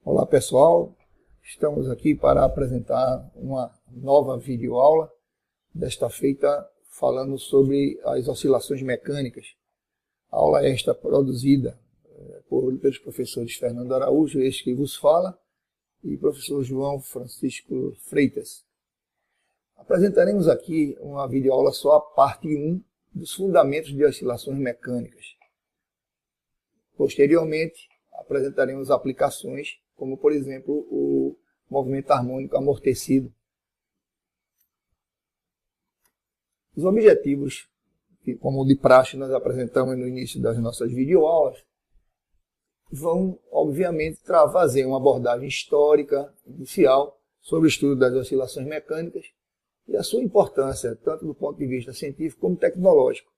Olá pessoal, estamos aqui para apresentar uma nova videoaula, desta feita falando sobre as oscilações mecânicas. A aula esta produzida pelos professores Fernando Araújo, este que vos fala, e professor João Francisco Freitas. Apresentaremos aqui uma videoaula só a parte 1 dos fundamentos de oscilações mecânicas. Posteriormente, apresentaremos aplicações, como por exemplo o movimento harmônico amortecido. Os objetivos, que como de praxe nós apresentamos no início das nossas videoaulas, vão obviamente fazer uma abordagem histórica inicial sobre o estudo das oscilações mecânicas e a sua importância, tanto do ponto de vista científico como tecnológico.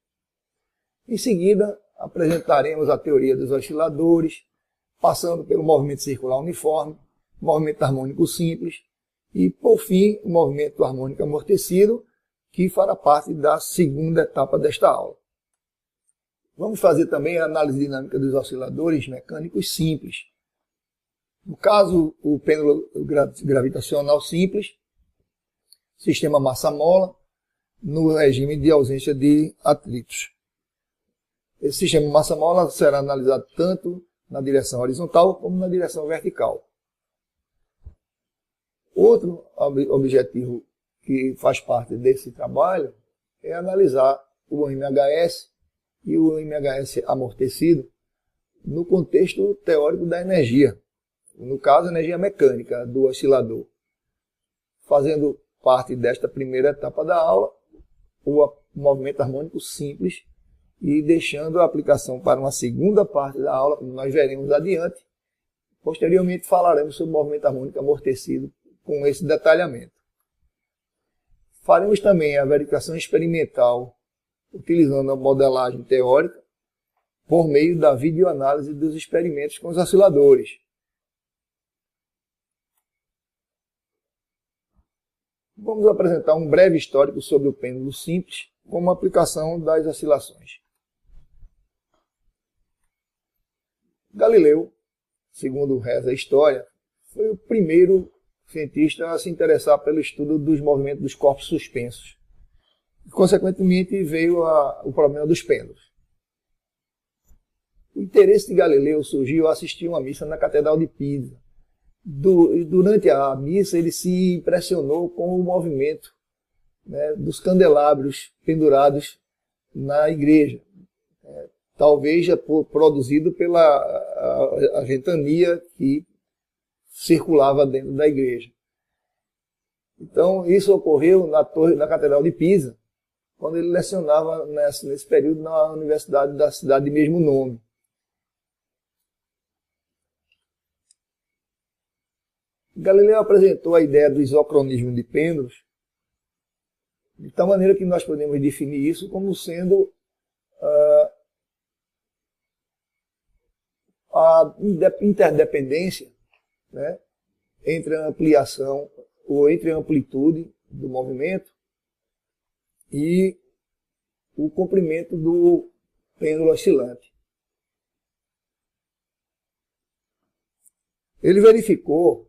Em seguida, apresentaremos a teoria dos osciladores, passando pelo movimento circular uniforme, movimento harmônico simples e, por fim, o movimento harmônico amortecido, que fará parte da segunda etapa desta aula. Vamos fazer também a análise dinâmica dos osciladores mecânicos simples. No caso, o pêndulo gravitacional simples, sistema massa-mola, no regime de ausência de atritos. Esse sistema massa-mola será analisado tanto na direção horizontal como na direção vertical. Outro objetivo que faz parte desse trabalho é analisar o MHS e o MHS amortecido no contexto teórico da energia, no caso, a energia mecânica do oscilador. Fazendo parte desta primeira etapa da aula, o movimento harmônico simples, e deixando a aplicação para uma segunda parte da aula, como nós veremos adiante. Posteriormente falaremos sobre o movimento harmônico amortecido com esse detalhamento. Faremos também a verificação experimental, utilizando a modelagem teórica, por meio da videoanálise dos experimentos com os osciladores. Vamos apresentar um breve histórico sobre o pêndulo simples, como aplicação das oscilações. Galileu, segundo reza a história, foi o primeiro cientista a se interessar pelo estudo dos movimentos dos corpos suspensos. E, consequentemente, veio o problema dos pêndulos. O interesse de Galileu surgiu ao assistir uma missa na Catedral de Pisa. Durante a missa, ele se impressionou com o movimento, né, dos candelabros pendurados na igreja. Talvez já produzido pela a ventania que circulava dentro da igreja. Então, isso ocorreu na Catedral de Pisa, quando ele lecionava nesse período na Universidade da cidade de mesmo nome. Galileu apresentou a ideia do isocronismo de pêndulos, de tal maneira que nós podemos definir isso como sendo a interdependência, né, entre a ampliação ou entre a amplitude do movimento e o comprimento do pêndulo oscilante. Ele verificou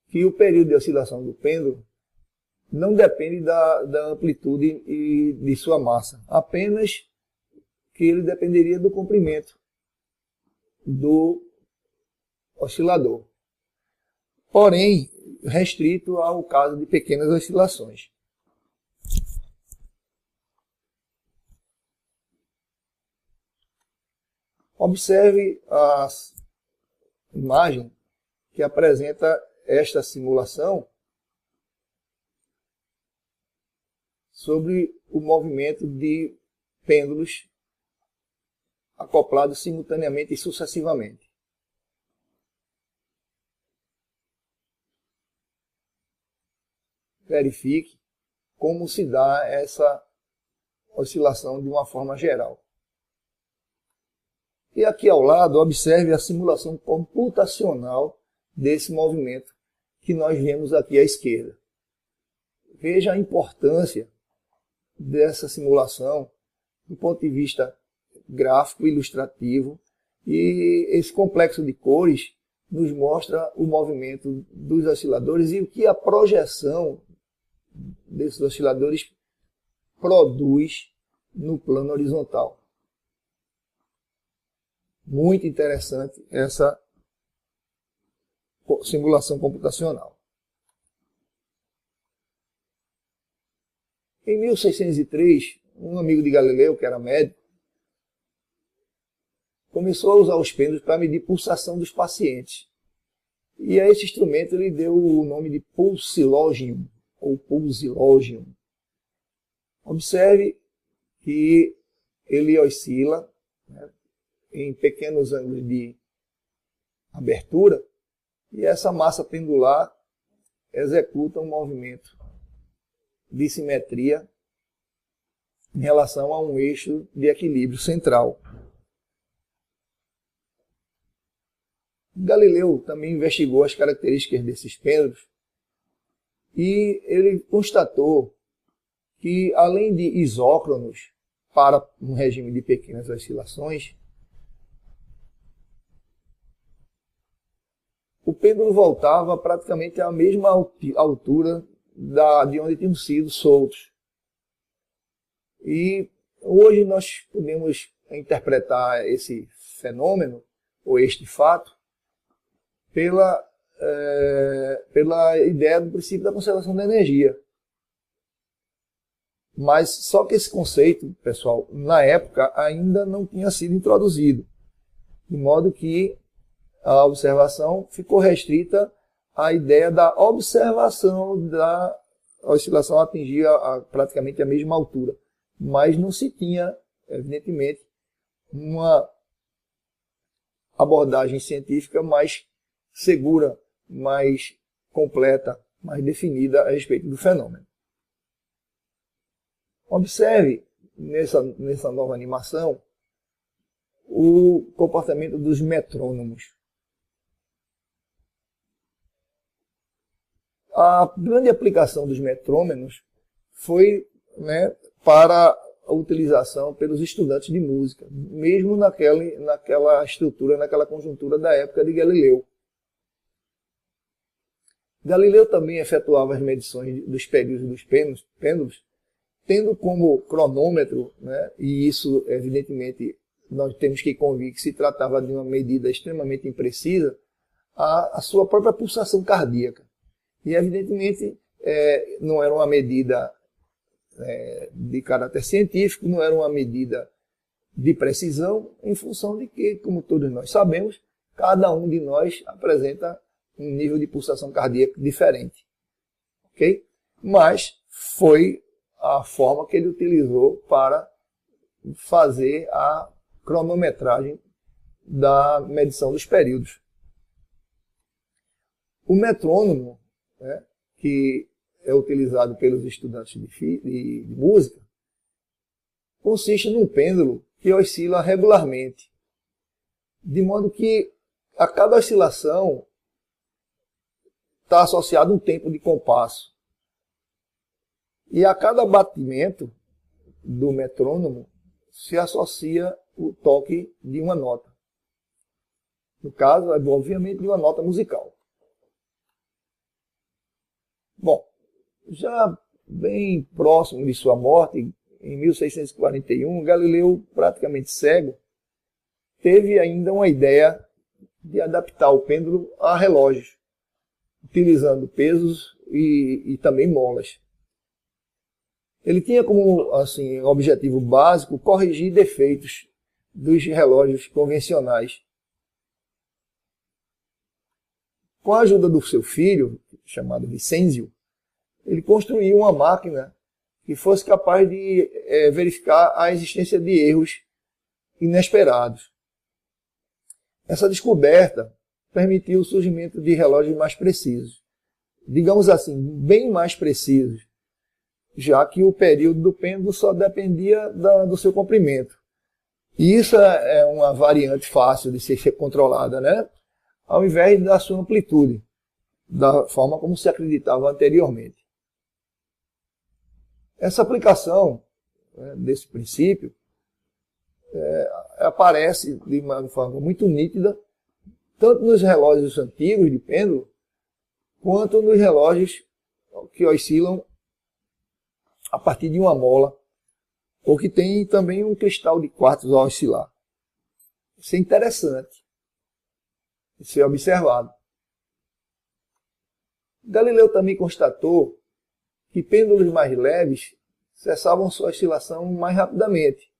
que o período de oscilação do pêndulo não depende da amplitude e de sua massa, apenas que ele dependeria do comprimento do oscilador, porém restrito ao caso de pequenas oscilações. Observe a imagem que apresenta esta simulação sobre o movimento de pêndulos acoplados simultaneamente e sucessivamente. Verifique como se dá essa oscilação de uma forma geral. E aqui ao lado, observe a simulação computacional desse movimento que nós vemos aqui à esquerda. Veja a importância dessa simulação do ponto de vista gráfico, ilustrativo, e esse complexo de cores nos mostra o movimento dos osciladores e o que a projeção desses osciladores produz no plano horizontal. Muito interessante essa simulação computacional. Em 1603, um amigo de Galileu, que era médico, começou a usar os pêndulos para medir pulsação dos pacientes. E a esse instrumento ele deu o nome de pulsilógium, ou pulsilógium. Observe que ele oscila, né, em pequenos ângulos de abertura, e essa massa pendular executa um movimento de simetria em relação a um eixo de equilíbrio central. Galileu também investigou as características desses pêndulos e ele constatou que, além de isócronos para um regime de pequenas oscilações, o pêndulo voltava praticamente à mesma altura de onde tinham sido soltos. E hoje nós podemos interpretar esse fenômeno, ou este fato, pela ideia do princípio da conservação da energia. Mas só que esse conceito, pessoal, na época ainda não tinha sido introduzido, de modo que a observação ficou restrita à ideia da observação da oscilação atingir praticamente a mesma altura. Mas não se tinha, evidentemente, uma abordagem científica mais segura, mais completa, mais definida a respeito do fenômeno. Observe nessa nova animação o comportamento dos metrônomos. A grande aplicação dos metrônomos foi, né, para a utilização pelos estudantes de música, mesmo naquela estrutura, naquela conjuntura da época de Galileu. Galileu também efetuava as medições dos períodos dos pêndulos, tendo como cronômetro, né, e isso, evidentemente, nós temos que convir que se tratava de uma medida extremamente imprecisa, a sua própria pulsação cardíaca. E, evidentemente, não era uma medida de caráter científico, não era uma medida de precisão, em função de que, como todos nós sabemos, cada um de nós apresenta um nível de pulsação cardíaca diferente. Ok? Mas foi a forma que ele utilizou para fazer a cronometragem da medição dos períodos. O metrônomo, né, que é utilizado pelos estudantes de música, consiste num pêndulo que oscila regularmente, de modo que a cada oscilação está associado um tempo de compasso. E a cada batimento do metrônomo se associa o toque de uma nota. No caso, obviamente, de uma nota musical. Bom, já bem próximo de sua morte, em 1641, Galileu, praticamente cego, teve ainda uma ideia de adaptar o pêndulo a relógios, utilizando pesos e também molas. Ele tinha como assim, objetivo básico corrigir defeitos dos relógios convencionais. Com a ajuda do seu filho, chamado Vicenzio, ele construiu uma máquina que fosse capaz de verificar a existência de erros inesperados. Essa descoberta permitiu o surgimento de relógios mais precisos, digamos assim, bem mais precisos, já que o período do pêndulo só dependia do seu comprimento. E isso é uma variante fácil de ser controlada, né? Ao invés da sua amplitude, da forma como se acreditava anteriormente. Essa aplicação, né, desse princípio aparece de uma forma muito nítida tanto nos relógios antigos de pêndulo, quanto nos relógios que oscilam a partir de uma mola, ou que tem também um cristal de quartzo a oscilar. Isso é interessante de ser observado. Galileu também constatou que pêndulos mais leves cessavam sua oscilação mais rapidamente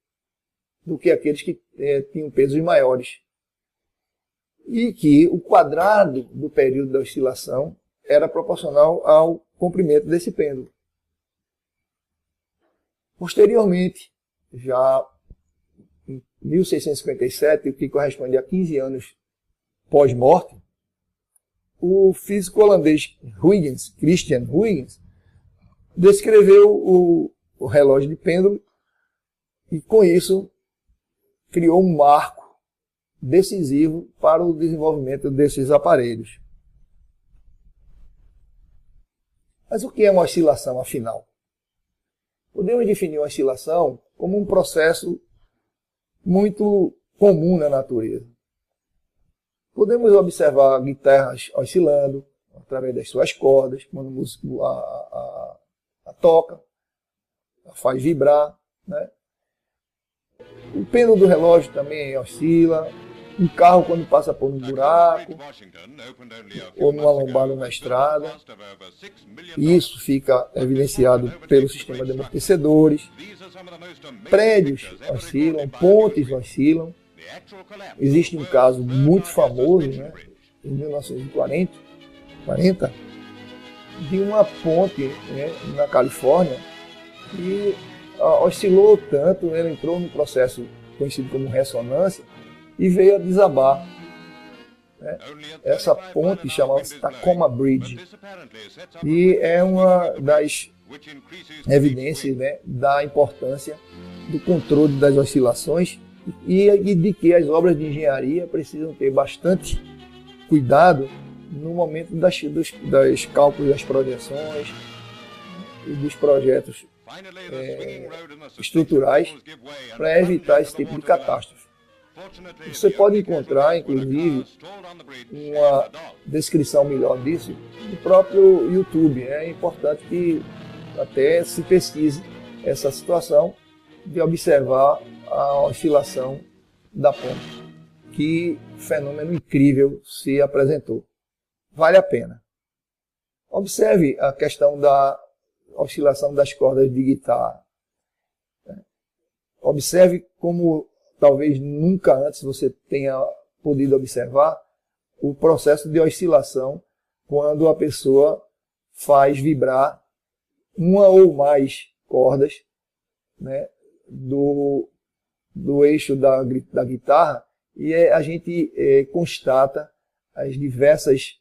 do que aqueles que tinham pesos maiores. E que o quadrado do período da oscilação era proporcional ao comprimento desse pêndulo. Posteriormente, já em 1657, o que corresponde a 15 anos pós-morte, o físico holandês Huygens, Christian Huygens, descreveu o relógio de pêndulo e, com isso, criou um marco decisivo para o desenvolvimento desses aparelhos. Mas o que é uma oscilação, afinal? Podemos definir uma oscilação como um processo muito comum na natureza. Podemos observar guitarras oscilando através das suas cordas, quando o músico a toca, a faz vibrar, né? O pêndulo do relógio também oscila. Um carro, quando passa por um buraco ou numa lombada na estrada, isso fica evidenciado pelo sistema de amortecedores. Prédios oscilam, pontes oscilam. Existe um caso muito famoso, né, em 1940, de uma ponte, né, na Califórnia, que oscilou tanto, ela entrou num processo conhecido como ressonância, e veio a desabar. Né? Essa ponte chamava-se Tacoma Bridge. E é uma das evidências, né, da importância do controle das oscilações e de que as obras de engenharia precisam ter bastante cuidado no momento dos cálculos das projeções e dos projetos estruturais para evitar esse tipo de catástrofe. Você pode encontrar, inclusive, uma descrição melhor disso no próprio YouTube. É importante que até se pesquise essa situação de observar a oscilação da ponte. Que fenômeno incrível se apresentou. Vale a pena. Observe a questão da oscilação das cordas de guitarra. Observe como talvez nunca antes você tenha podido observar o processo de oscilação quando a pessoa faz vibrar uma ou mais cordas, né, do eixo da guitarra, e a gente constata as diversas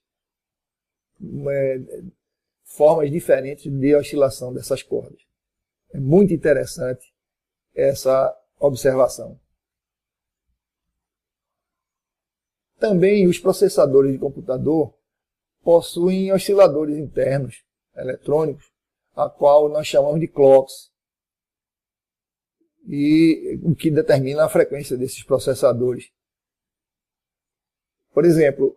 formas diferentes de oscilação dessas cordas. É muito interessante essa observação. Também os processadores de computador possuem osciladores internos eletrônicos, a qual nós chamamos de clocks, e o que determina a frequência desses processadores. Por exemplo,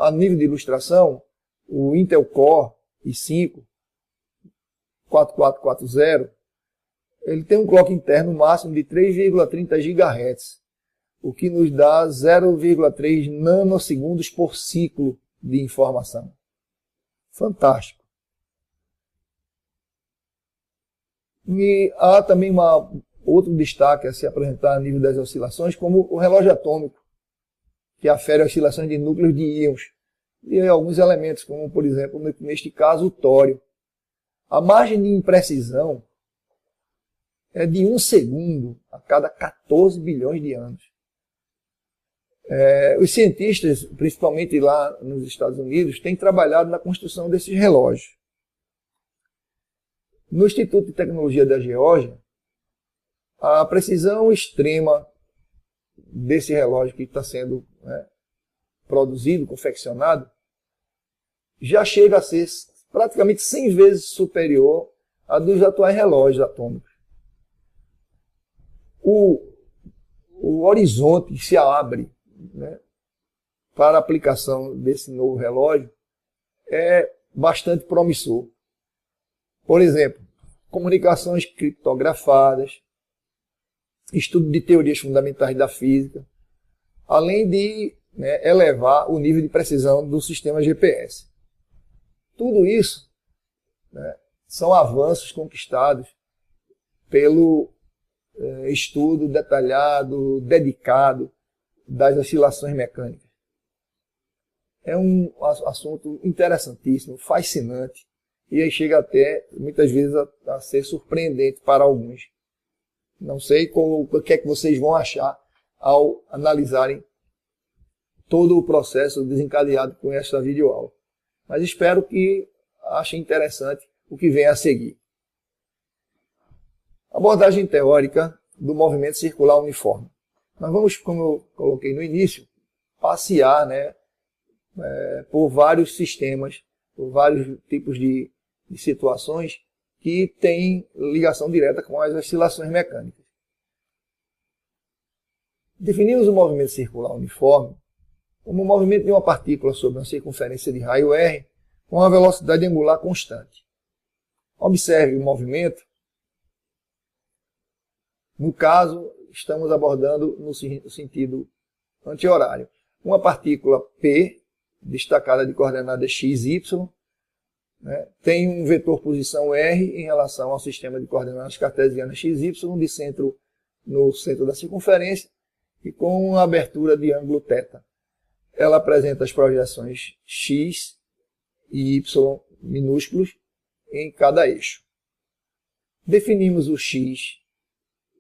a nível de ilustração, o Intel Core i5 4440, ele tem um clock interno máximo de 3,30 GHz, o que nos dá 0,3 nanosegundos por ciclo de informação. Fantástico. E há também outro destaque a se apresentar a nível das oscilações, como o relógio atômico, que afere oscilações de núcleos de íons, e alguns elementos, como por exemplo, neste caso, o tório. A margem de imprecisão é de 1 segundo a cada 14 bilhões de anos. Os cientistas, principalmente lá nos Estados Unidos, têm trabalhado na construção desses relógios. No Instituto de Tecnologia da Geórgia, a precisão extrema desse relógio que está sendo produzido, confeccionado, já chega a ser praticamente 100 vezes superior à dos atuais relógios atômicos. O horizonte se abre, né, para a aplicação desse novo relógio é bastante promissor. Por exemplo, comunicações criptografadas, estudo de teorias fundamentais da física, além de elevar o nível de precisão do sistema GPS. Tudo isso são avanços conquistados pelo estudo detalhado, dedicado das oscilações mecânicas. É um assunto interessantíssimo, fascinante, e aí chega até, muitas vezes, a ser surpreendente para alguns. Não sei o que é que vocês vão achar ao analisarem todo o processo desencadeado com esta videoaula. Mas espero que achem interessante o que vem a seguir. Abordagem teórica do movimento circular uniforme. Nós vamos, como eu coloquei no início, passear por vários sistemas, por vários tipos de situações que têm ligação direta com as oscilações mecânicas. Definimos o movimento circular uniforme como o movimento de uma partícula sobre uma circunferência de raio R com uma velocidade angular constante. Observe o movimento. No caso, estamos abordando no sentido anti-horário. Uma partícula P, destacada de coordenadas x, y, tem um vetor posição R em relação ao sistema de coordenadas cartesianas x, y, no centro da circunferência e com uma abertura de ângulo θ. Ela apresenta as projeções x e y minúsculos em cada eixo. Definimos o x,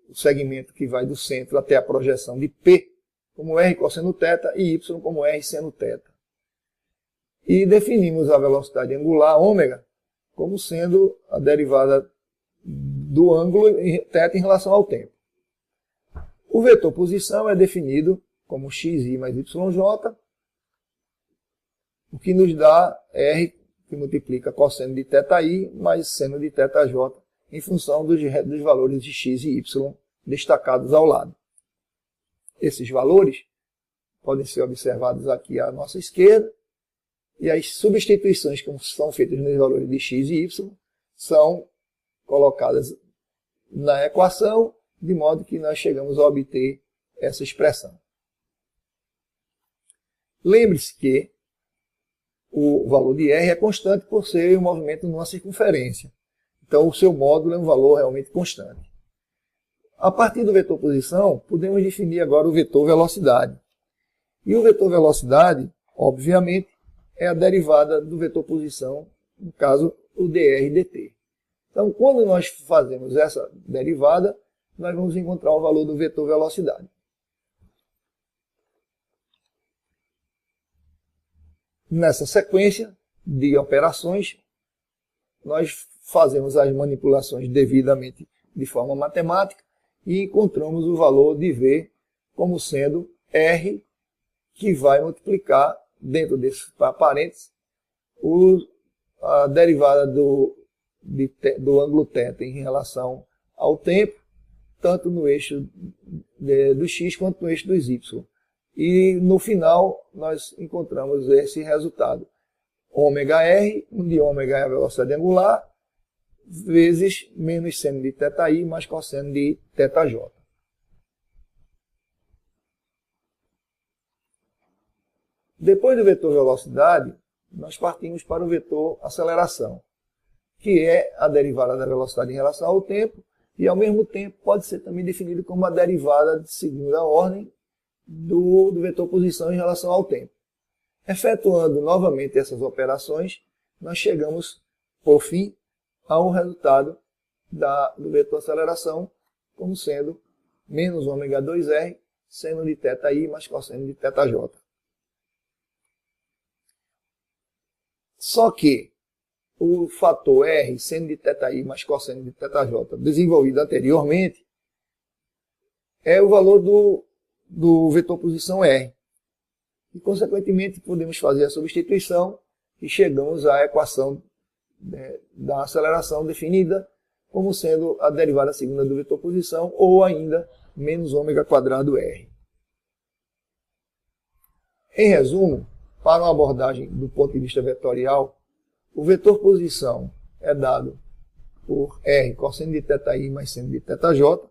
o segmento que vai do centro até a projeção de P, como R cosseno θ, e Y como R seno θ. E definimos a velocidade angular, ômega, como sendo a derivada do ângulo θ em relação ao tempo. O vetor posição é definido como xi mais yj, o que nos dá R, que multiplica cosseno de θi mais seno de θj, em função dos valores de x e y destacados ao lado. Esses valores podem ser observados aqui à nossa esquerda, e as substituições que são feitas nos valores de x e y são colocadas na equação, de modo que nós chegamos a obter essa expressão. Lembre-se que o valor de R é constante por ser um movimento numa circunferência. Então, o seu módulo é um valor realmente constante. A partir do vetor posição, podemos definir agora o vetor velocidade. E o vetor velocidade, obviamente, é a derivada do vetor posição, no caso, o dr dt. Então, quando nós fazemos essa derivada, nós vamos encontrar o valor do vetor velocidade. Nessa sequência de operações, nós fazemos as manipulações devidamente de forma matemática e encontramos o valor de V como sendo R, que vai multiplicar, dentro desses parênteses, a derivada do ângulo θ em relação ao tempo, tanto no eixo do x quanto no eixo dos y. E no final nós encontramos esse resultado. ômega-r, onde ômega é a velocidade angular, vezes menos seno de θi mais cosseno de θj. Depois do vetor velocidade, nós partimos para o vetor aceleração, que é a derivada da velocidade em relação ao tempo, e ao mesmo tempo pode ser também definido como a derivada de segunda ordem do vetor posição em relação ao tempo. Efetuando novamente essas operações, nós chegamos, por fim, ao resultado do vetor aceleração, como sendo menos ômega 2r, seno de θi mais cosseno de θj. Só que o fator R, seno de θi mais cosseno de θj, desenvolvido anteriormente, é o valor do vetor posição R. E, consequentemente, podemos fazer a substituição e chegamos à equação da aceleração definida como sendo a derivada segunda do vetor posição, ou ainda menos ômega quadrado R. Em resumo, para uma abordagem do ponto de vista vetorial, o vetor posição é dado por R cosseno de θi mais seno de θj,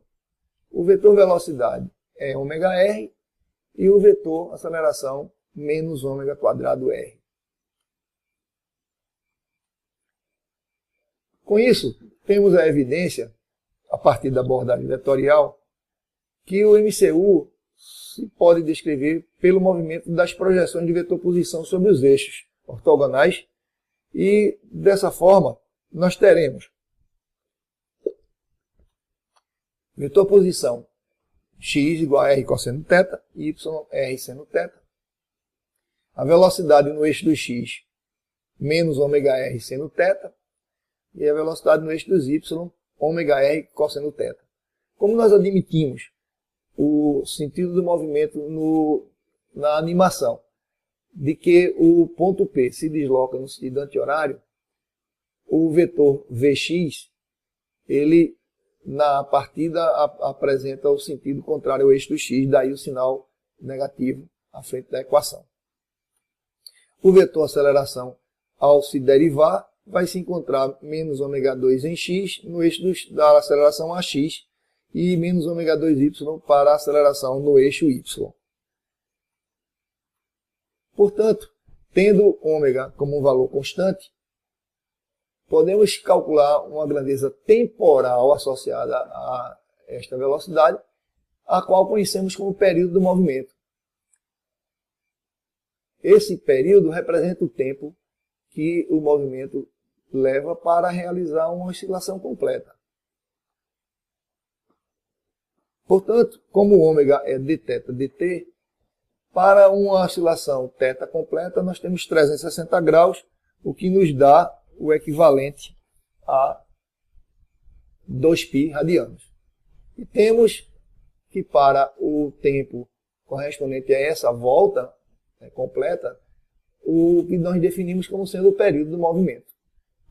o vetor velocidade é ômega-r e o vetor aceleração menos ômega quadrado r. Com isso, temos a evidência, a partir da abordagem vetorial, que o MCU se pode descrever pelo movimento das projeções de vetor posição sobre os eixos ortogonais e, dessa forma, nós teremos vetor posição x igual a r cosseno θ, y r seno θ, a velocidade no eixo do x menos ômega r seno θ e a velocidade no eixo dos y ômega r cosseno θ. Como nós admitimos o sentido do movimento na animação, de que o ponto P se desloca no sentido anti-horário, o vetor Vx, ele na partida apresenta o sentido contrário ao eixo do x, daí o sinal negativo à frente da equação. O vetor aceleração, ao se derivar, vai se encontrar menos ômega 2 em x no eixo da aceleração AX e menos ômega 2y para a aceleração no eixo y. Portanto, tendo ômega como um valor constante, podemos calcular uma grandeza temporal associada a esta velocidade, a qual conhecemos como período do movimento. Esse período representa o tempo que o movimento leva para realizar uma oscilação completa. Portanto, como ômega é dθ dt, para uma oscilação θ completa, nós temos 360 graus, o que nos dá o equivalente a 2π radianos. E temos que para o tempo correspondente a essa volta completa, o que nós definimos como sendo o período do movimento,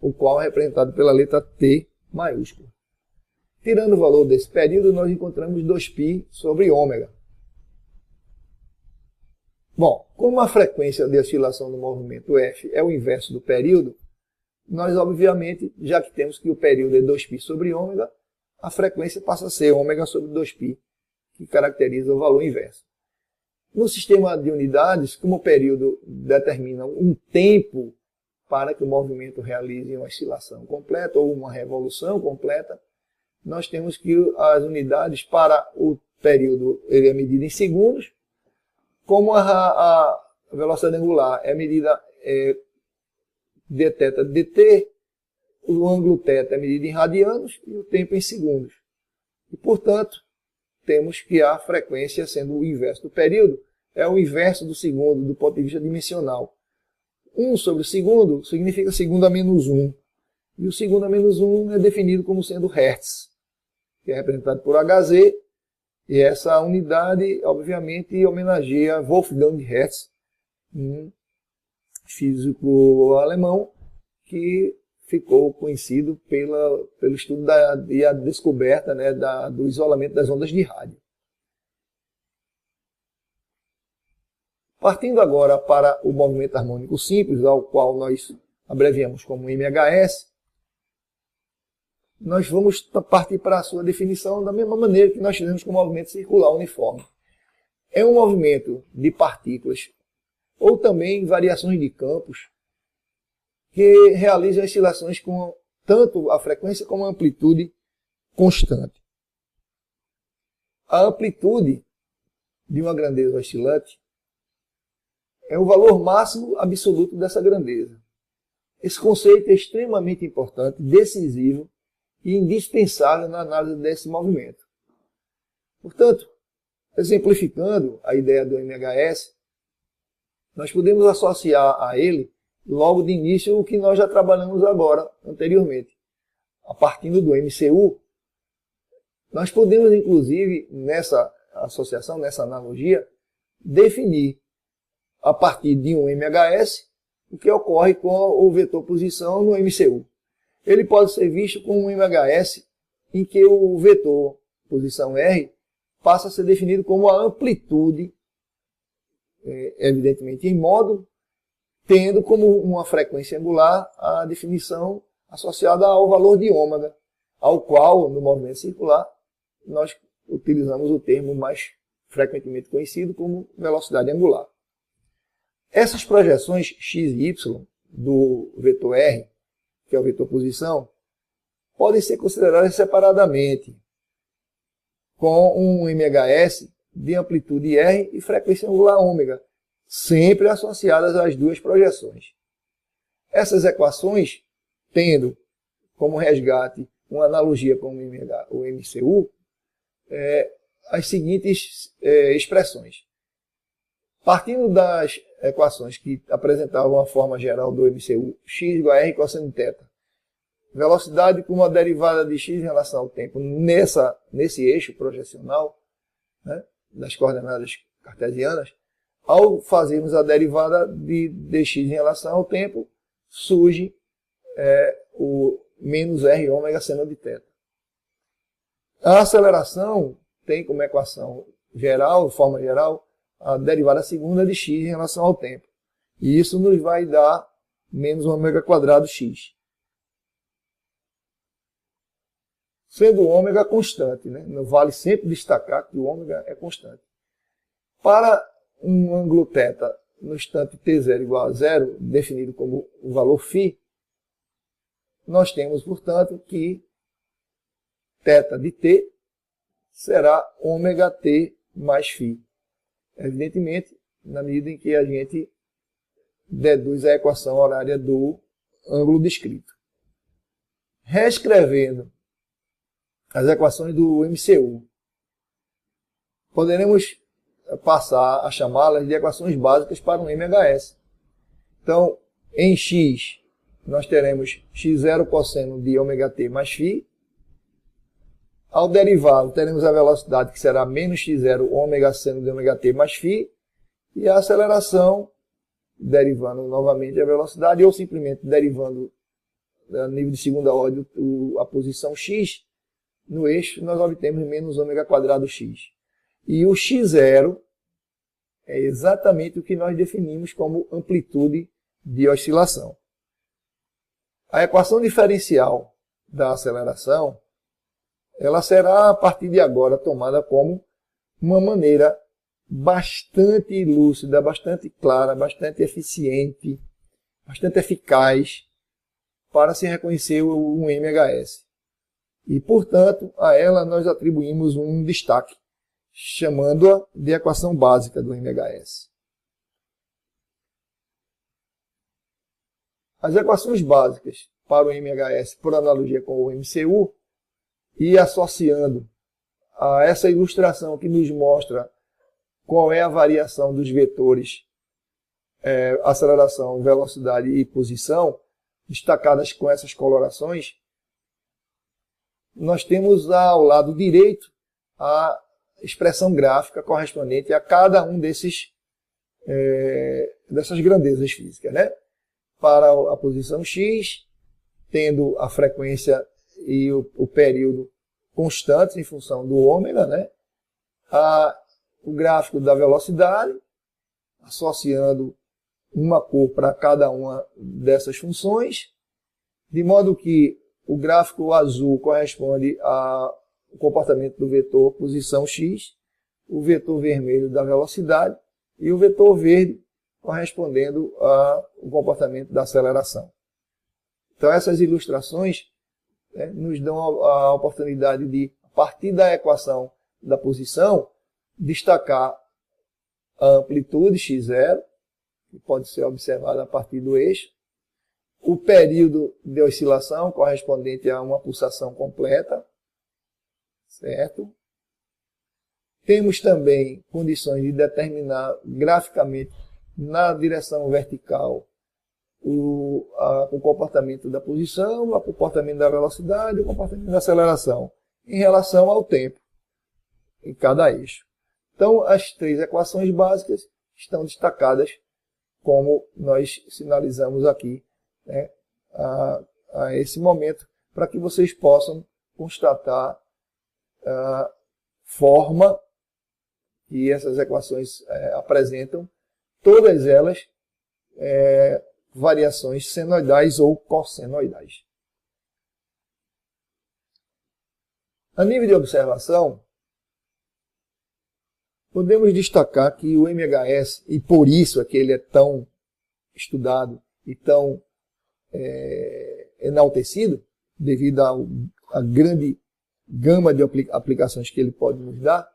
o qual é representado pela letra T maiúscula. Tirando o valor desse período, nós encontramos 2π sobre ômega. Bom, como a frequência de oscilação do movimento F é o inverso do período, nós, obviamente, já que temos que o período é 2π sobre ômega, a frequência passa a ser ômega sobre 2π, que caracteriza o valor inverso. No sistema de unidades, como o período determina um tempo para que o movimento realize uma oscilação completa ou uma revolução completa, nós temos que as unidades para o período ele é medida em segundos, como a velocidade angular é medida dθ dt, o ângulo θ é medido em radianos e o tempo em segundos. E, portanto, temos que a frequência, sendo o inverso do período, é o inverso do segundo, do ponto de vista dimensional. 1 sobre o segundo significa segundo a menos 1. E o segundo a menos 1 é definido como sendo Hertz, que é representado por Hz. E essa unidade, obviamente, homenageia Wolfgang Hertz, um físico alemão que ficou conhecido pelo estudo e a descoberta do isolamento das ondas de rádio. Partindo agora para o movimento harmônico simples, ao qual nós abreviamos como MHS, nós vamos partir para a sua definição da mesma maneira que nós fizemos com o movimento circular uniforme. É um movimento de partículas ou também variações de campos que realizam oscilações com tanto a frequência como a amplitude constante. A amplitude de uma grandeza oscilante é o valor máximo absoluto dessa grandeza. Esse conceito é extremamente importante, decisivo e indispensável na análise desse movimento. Portanto, exemplificando a ideia do MHS, nós podemos associar a ele, logo de início, o que nós já trabalhamos agora, anteriormente. A partir do MCU, nós podemos, inclusive, nessa associação, nessa analogia, definir, a partir de um MHS, o que ocorre com o vetor posição no MCU. Ele pode ser visto como um MHS em que o vetor posição R passa a ser definido como a amplitude evidentemente em módulo, tendo como uma frequência angular a definição associada ao valor de ômega, ao qual, no movimento circular, nós utilizamos o termo mais frequentemente conhecido como velocidade angular. Essas projeções x e y do vetor R, que é o vetor posição, podem ser consideradas separadamente, com um MHS de amplitude R e frequência angular ômega, sempre associadas às duas projeções. Essas equações, tendo como resgate uma analogia com o MCU, as seguintes expressões. Partindo das equações que apresentavam a forma geral do MCU, x igual a R cosseno de θ, velocidade com uma derivada de x em relação ao tempo nesse eixo projecional, né, das coordenadas cartesianas, ao fazermos a derivada de dx em relação ao tempo, surge o menos R ômega seno de θ. A aceleração tem como equação geral, forma geral, a derivada segunda de x em relação ao tempo. E isso nos vai dar menos ômega quadrado x. Sendo o ômega constante, né? Vale sempre destacar que o ômega é constante. Para um ângulo θ no instante t0 igual a zero, definido como o valor φ, nós temos, portanto, que θ de t será ômega t mais φ. Evidentemente, na medida em que a gente deduz a equação horária do ângulo descrito. Reescrevendo as equações do MCU, poderemos passar a chamá-las de equações básicas para um MHS. Então, em x, nós teremos x0 cosseno de ômega t mais φ. Ao derivado, teremos a velocidade que será menos x0 ômega seno de ômega t mais φ. E a aceleração, derivando novamente a velocidade, ou simplesmente derivando a nível de segunda ordem a posição x no eixo, nós obtemos menos ômega quadrado x. E o x0 é exatamente o que nós definimos como amplitude de oscilação. A equação diferencial da aceleração, ela será, a partir de agora, tomada como uma maneira bastante lúcida, bastante clara, bastante eficiente, bastante eficaz para se reconhecer um MHS. E, portanto, a ela nós atribuímos um destaque, chamando-a de equação básica do MHS. As equações básicas para o MHS, por analogia com o MCU, e associando a essa ilustração que nos mostra qual é a variação dos vetores aceleração, velocidade e posição, destacadas com essas colorações, nós temos ao lado direito a expressão gráfica correspondente a cada um dessas grandezas físicas, né? Para a posição x, tendo a frequência e o período constantes em função do ômega, né? O gráfico da velocidade, associando uma cor para cada uma dessas funções, de modo que o gráfico azul corresponde ao comportamento do vetor posição x, o vetor vermelho da velocidade e o vetor verde correspondendo ao comportamento da aceleração. Então essas ilustrações nos dão a oportunidade de, a partir da equação da posição, destacar a amplitude x0, que pode ser observada a partir do eixo, o período de oscilação correspondente a uma pulsação completa, certo? Temos também condições de determinar graficamente na direção vertical o comportamento da posição, o comportamento da velocidade, o comportamento da aceleração em relação ao tempo em cada eixo. Então, as três equações básicas estão destacadas como nós sinalizamos aqui, né, a esse momento, para que vocês possam constatar a forma que essas equações apresentam todas elas variações senoidais ou cossenoidais. A nível de observação, podemos destacar que o MHS, e por isso é que ele é tão estudado e tão enaltecido, devido à grande gama de aplicações que ele pode nos dar,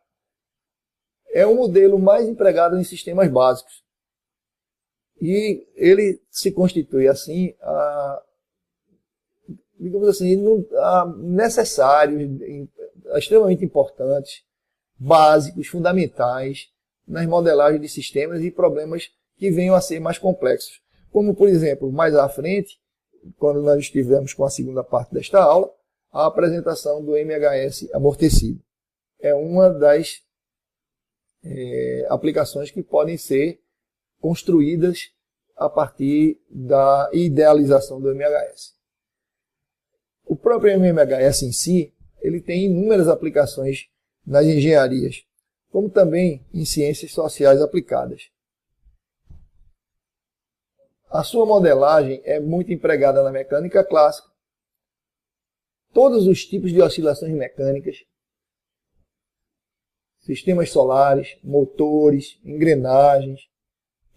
é o modelo mais empregado em sistemas básicos. E ele se constitui assim, digamos assim, necessários, extremamente importantes, básicos, fundamentais, nas modelagens de sistemas e problemas que venham a ser mais complexos. Como, por exemplo, mais à frente, quando nós estivermos com a segunda parte desta aula, a apresentação do MHS amortecido. É uma das aplicações que podem ser construídas a partir da idealização do MHS. O próprio MHS em si, ele tem inúmeras aplicações nas engenharias, como também em ciências sociais aplicadas. A sua modelagem é muito empregada na mecânica clássica, todos os tipos de oscilações mecânicas, sistemas solares, motores, engrenagens,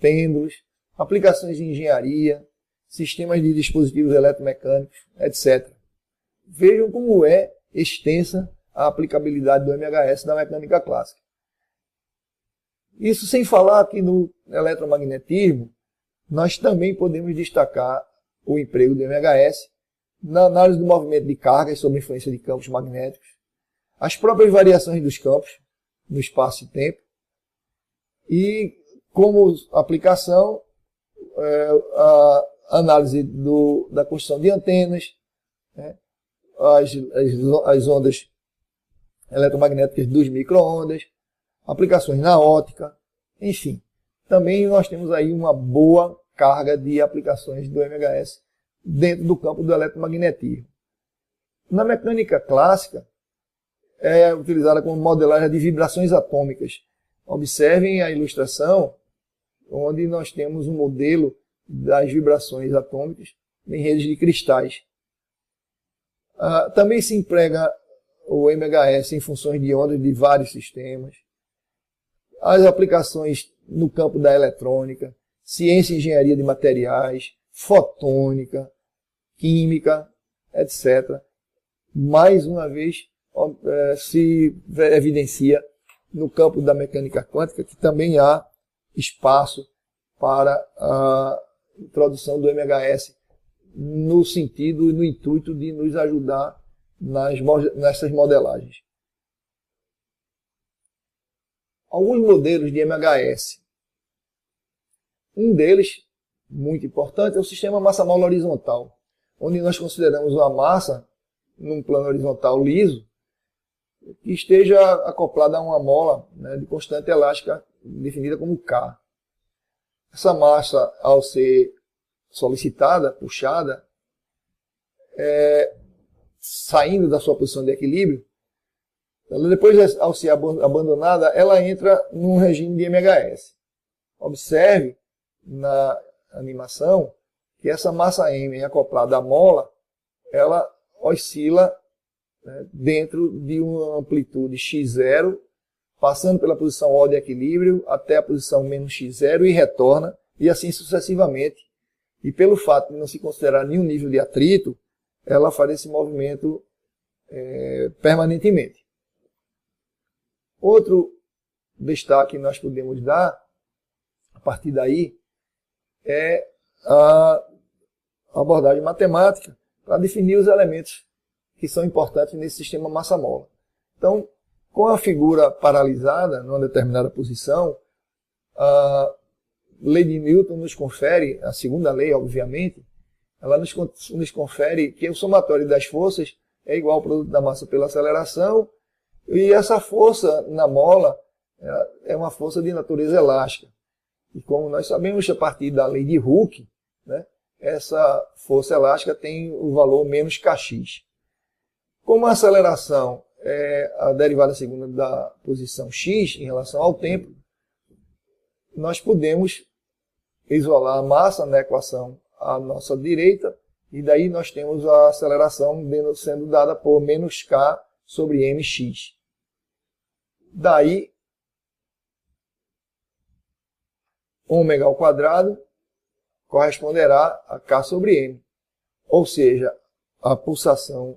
pêndulos, aplicações de engenharia, sistemas de dispositivos eletromecânicos, etc. Vejam como é extensa a aplicabilidade do MHS na mecânica clássica. Isso sem falar que no eletromagnetismo, nós também podemos destacar o emprego do MHS na análise do movimento de cargas sob influência de campos magnéticos, as próprias variações dos campos no espaço e tempo, e como aplicação, a análise da construção de antenas, as ondas eletromagnéticas dos micro-ondas, aplicações na ótica, enfim. Também nós temos aí uma boa carga de aplicações do MHS dentro do campo do eletromagnetismo. Na mecânica clássica, é utilizada como modelagem de vibrações atômicas. Observem a ilustração, onde nós temos um modelo das vibrações atômicas em redes de cristais. Também se emprega o MHS em funções de ondas de vários sistemas. As aplicações no campo da eletrônica, ciência e engenharia de materiais, fotônica, química, etc. Mais uma vez, se evidencia no campo da mecânica quântica que também há espaço para a introdução do MHS no sentido e no intuito de nos ajudar nessas modelagens. Alguns modelos de MHS. Um deles, muito importante, é o sistema massa-mola horizontal, onde nós consideramos uma massa num plano horizontal liso que esteja acoplada a uma mola, né, de constante elástica definida como K. Essa massa, ao ser solicitada, puxada, saindo da sua posição de equilíbrio, depois, ao ser abandonada, ela entra num regime de MHS. Observe na animação que essa massa M acoplada à mola, ela oscila, né, dentro de uma amplitude x0, passando pela posição O de equilíbrio até a posição menos x0 e retorna, e assim sucessivamente. E pelo fato de não se considerar nenhum nível de atrito, ela faz esse movimento permanentemente. Outro destaque que nós podemos dar, a partir daí, é a abordagem matemática para definir os elementos que são importantes nesse sistema massa-mola. Então, com a figura paralisada numa determinada posição, a lei de Newton nos confere, a segunda lei, obviamente, ela nos confere que o somatório das forças é igual ao produto da massa pela aceleração, e essa força na mola é uma força de natureza elástica. E como nós sabemos, a partir da lei de Hooke, né, essa força elástica tem o valor menos kx. Como a aceleração é a derivada segunda da posição x em relação ao tempo, nós podemos isolar a massa na equação à nossa direita, e daí nós temos a aceleração sendo dada por menos k sobre mx. Daí, ômega ao quadrado corresponderá a k sobre m. Ou seja, a pulsação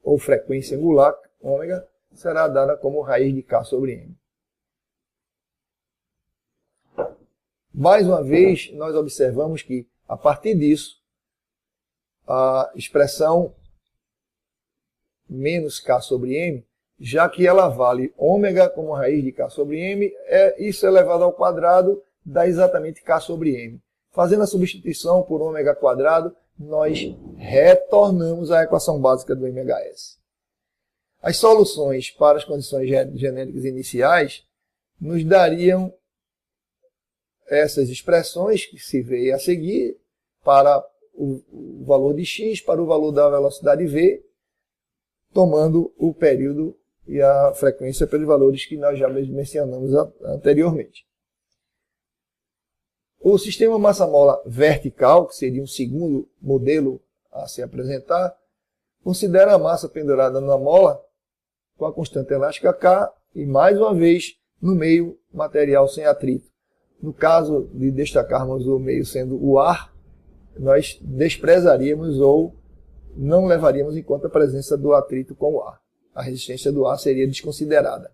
ou frequência angular, ômega, será dada como raiz de k sobre m. Mais uma vez, nós observamos que, a partir disso, a expressão menos k sobre m, já que ela vale ômega como raiz de k sobre m, isso elevado ao quadrado dá exatamente k sobre m. Fazendo a substituição por ômega quadrado, nós retornamos à equação básica do MHS. As soluções para as condições genéricas iniciais nos dariam essas expressões que se vê a seguir para o valor de x, para o valor da velocidade v, tomando o período e a frequência pelos valores que nós já mencionamos anteriormente. O sistema massa-mola vertical, que seria um segundo modelo a se apresentar, considera a massa pendurada na mola com a constante elástica K e, mais uma vez, no meio material sem atrito. No caso de destacarmos o meio sendo o ar, nós desprezaríamos ou não levaríamos em conta a presença do atrito com o ar. A resistência do ar seria desconsiderada.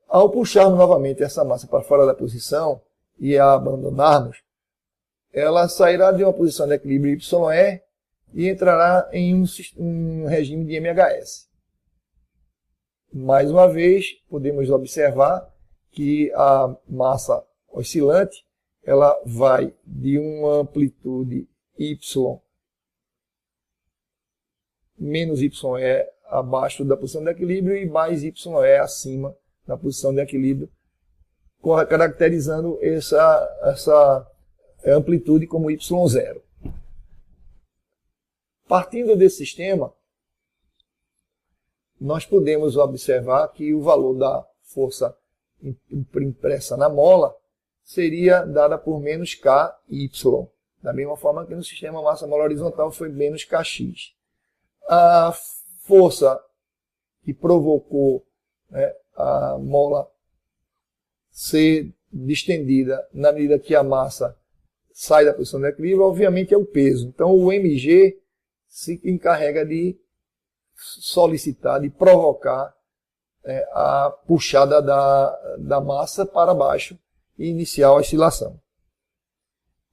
Ao puxarmos novamente essa massa para fora da posição e a abandonarmos, ela sairá de uma posição de equilíbrio YE e entrará em um regime de MHS. Mais uma vez, podemos observar que a massa oscilante ela vai de uma amplitude Y menos YE abaixo da posição de equilíbrio e mais YE acima da posição de equilíbrio, caracterizando essa amplitude como Y0. Partindo desse sistema, nós podemos observar que o valor da força impressa na mola seria dada por menos KY, da mesma forma que no sistema massa-mola horizontal foi menos KX. A força que provocou, né, a mola ser distendida na medida que a massa sai da posição de equilíbrio, obviamente é o peso. Então o mg se encarrega de solicitar, de provocar a puxada da massa para baixo e iniciar a oscilação.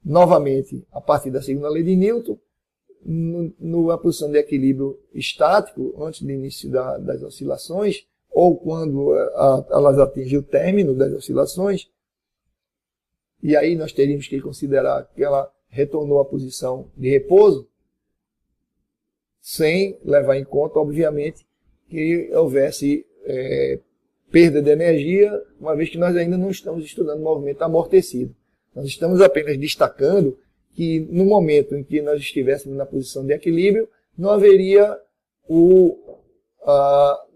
Novamente, a partir da segunda lei de Newton, na posição de equilíbrio estático, antes do início das oscilações, ou quando elas atingem o término das oscilações, e aí nós teríamos que considerar que ela retornou à posição de repouso, sem levar em conta, obviamente, que houvesse perda de energia, uma vez que nós ainda não estamos estudando movimento amortecido. Nós estamos apenas destacando que no momento em que nós estivéssemos na posição de equilíbrio, não haveria a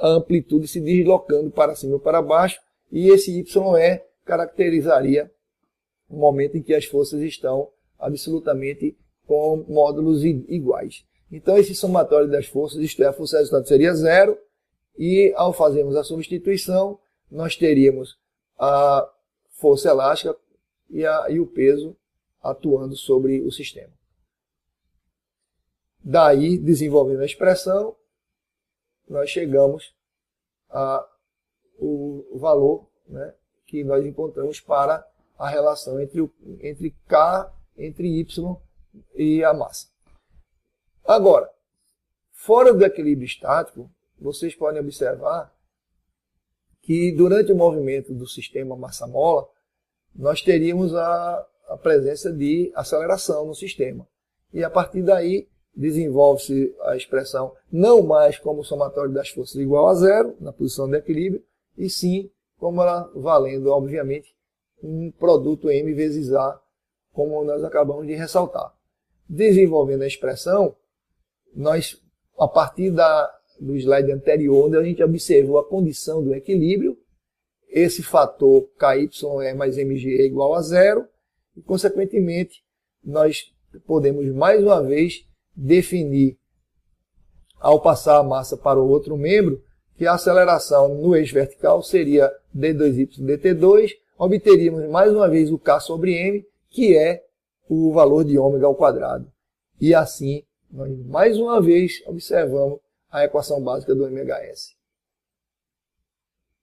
amplitude se deslocando para cima ou para baixo, e esse YE caracterizaria o momento em que as forças estão absolutamente com módulos iguais. Então esse somatório das forças, isto é, a força resultante seria zero, e ao fazermos a substituição, nós teríamos a força elástica e o peso atuando sobre o sistema. Daí, desenvolvendo a expressão, nós chegamos ao valor, né, que nós encontramos para a relação entre K, entre Y e a massa. Agora, fora do equilíbrio estático, vocês podem observar que durante o movimento do sistema massa-mola, nós teríamos a presença de aceleração no sistema. E a partir daí, desenvolve-se a expressão não mais como somatório das forças igual a zero, na posição de equilíbrio, e sim como ela valendo, obviamente, um produto M vezes A, como nós acabamos de ressaltar. Desenvolvendo a expressão, nós, a partir do slide anterior, onde a gente observou a condição do equilíbrio, esse fator KYE mais MG é igual a zero, e, consequentemente, nós podemos, mais uma vez, definir, ao passar a massa para o outro membro, que a aceleração no eixo vertical seria d2y dt2, obteríamos, mais uma vez, o K sobre M, que é o valor de ômega ao quadrado. E assim, nós, mais uma vez, observamos a equação básica do MHS.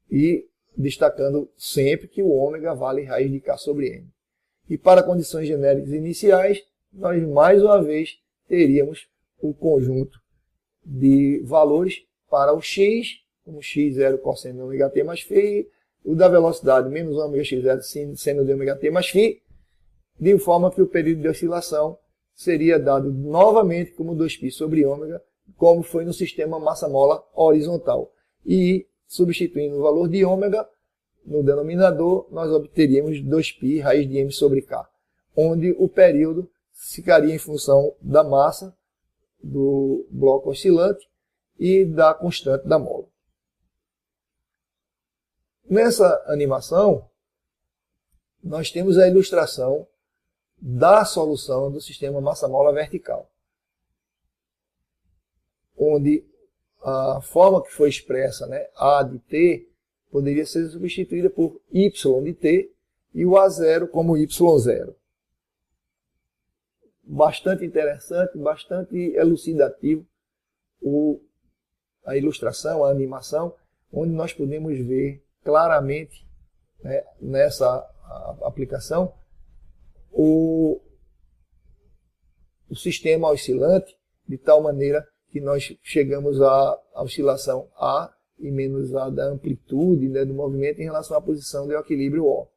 E destacando sempre que o ômega vale raiz de K sobre M. E para condições genéricas iniciais, nós mais uma vez teríamos o conjunto de valores para o x, como x0 cosseno de ômega t mais φ, o da velocidade menos ômega x0 seno de ômega t mais φ, de forma que o período de oscilação seria dado novamente como 2π sobre ômega, como foi no sistema massa-mola horizontal. E, substituindo o valor de ômega no denominador, nós obteríamos 2π raiz de m sobre k, onde o período ficaria em função da massa do bloco oscilante e da constante da mola. Nessa animação, nós temos a ilustração da solução do sistema massa-mola vertical, onde a forma que foi expressa, né, A de t, poderia ser substituída por y de t e o A0 como y0. Bastante interessante, bastante elucidativo a ilustração, a animação, onde nós podemos ver claramente, né, nessa aplicação o sistema oscilante, de tal maneira que nós chegamos à oscilação A e menos A da amplitude, né, do movimento em relação à posição de equilíbrio O.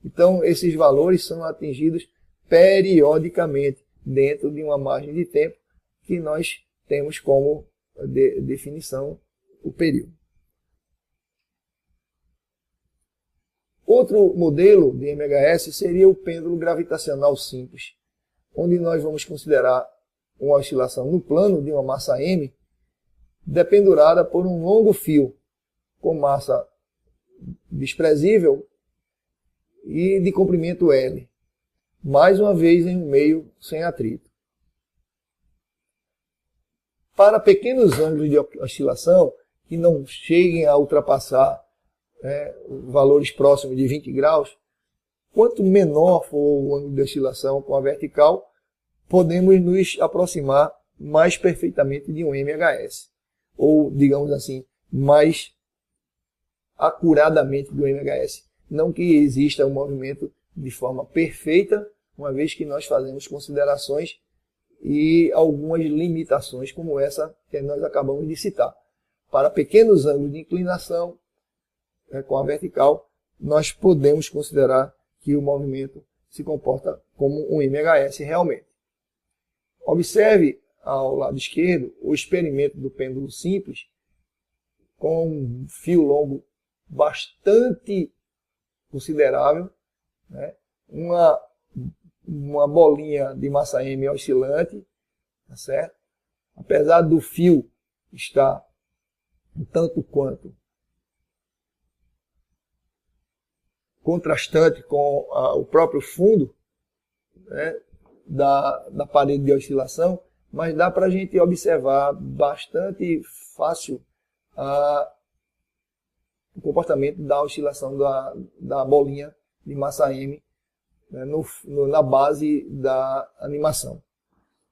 Então, esses valores são atingidos periodicamente dentro de uma margem de tempo que nós temos como definição o período. Outro modelo de MHS seria o pêndulo gravitacional simples, onde nós vamos considerar uma oscilação no plano de uma massa m dependurada por um longo fio com massa desprezível e de comprimento L, mais uma vez em um meio sem atrito. Para pequenos ângulos de oscilação que não cheguem a ultrapassar valores próximos de 20 graus, quanto menor for o ângulo de oscilação com a vertical, podemos nos aproximar mais perfeitamente de um MHS, ou, digamos assim, mais acuradamente do MHS. Não que exista um movimento de forma perfeita, uma vez que nós fazemos considerações e algumas limitações, como essa que nós acabamos de citar. Para pequenos ângulos de inclinação, com a vertical, nós podemos considerar que o movimento se comporta como um MHS realmente. Observe ao lado esquerdo o experimento do pêndulo simples, com um fio longo bastante considerável, né? Uma bolinha de massa M oscilante, tá certo? Apesar do fio estar um tanto quanto contrastante com o próprio fundo, né, da parede de oscilação, mas dá para a gente observar bastante fácil o comportamento da oscilação da bolinha de massa M, né, na base da animação.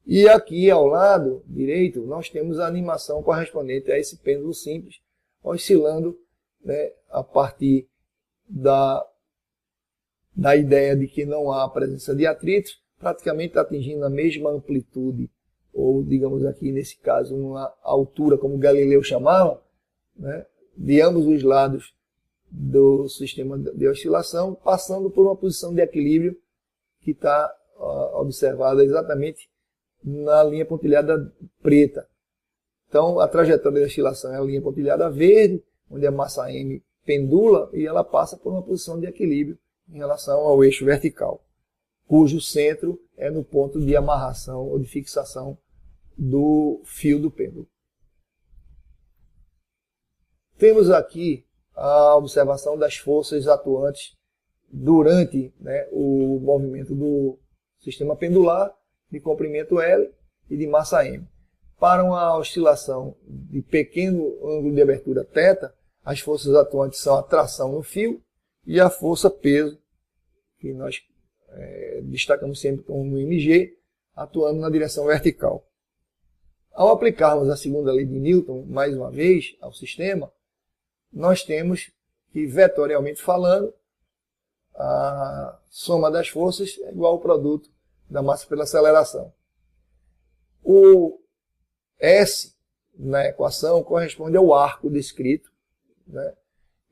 E aqui ao lado direito nós temos a animação correspondente a esse pêndulo simples, oscilando, né, a partir da ideia de que não há presença de atritos, praticamente atingindo a mesma amplitude, ou digamos aqui nesse caso uma altura, como Galileu chamava, né, de ambos os lados do sistema de oscilação, passando por uma posição de equilíbrio que está observada exatamente na linha pontilhada preta. Então a trajetória da oscilação é a linha pontilhada verde, onde a massa M pendula e ela passa por uma posição de equilíbrio em relação ao eixo vertical, cujo centro é no ponto de amarração ou de fixação do fio do pêndulo. Temos aqui a observação das forças atuantes durante, né, o movimento do sistema pendular de comprimento L e de massa M. Para uma oscilação de pequeno ângulo de abertura θ, as forças atuantes são a tração no fio e a força peso, que nós destacamos sempre como mg, atuando na direção vertical. Ao aplicarmos a segunda lei de Newton, mais uma vez, ao sistema, nós temos que, vetorialmente falando, a soma das forças é igual ao produto da massa pela aceleração. O S na equação corresponde ao arco descrito, né?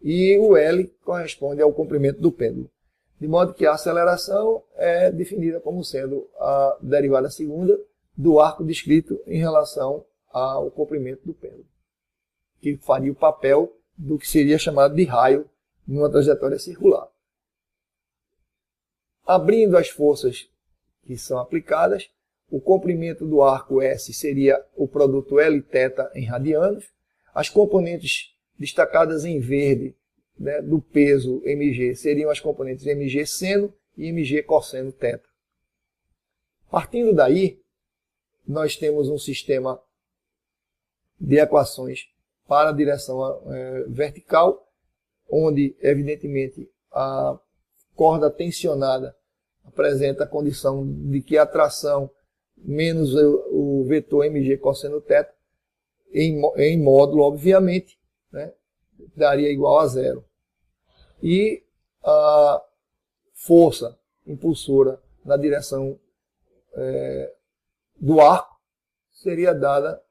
E o L corresponde ao comprimento do pêndulo. De modo que a aceleração é definida como sendo a derivada segunda do arco descrito em relação ao comprimento do pêndulo, que faria o papel do que seria chamado de raio numa trajetória circular. Abrindo as forças que são aplicadas, o comprimento do arco S seria o produto Lθ em radianos, as componentes destacadas em verde, né, do peso mg seriam as componentes mg seno e mg cosseno θ. Partindo daí, nós temos um sistema de equações para a direção vertical, onde, evidentemente, a corda tensionada apresenta a condição de que a tração menos o vetor mg cosseno θ, em módulo, obviamente, né, daria igual a zero. E a força impulsora na direção do arco seria dada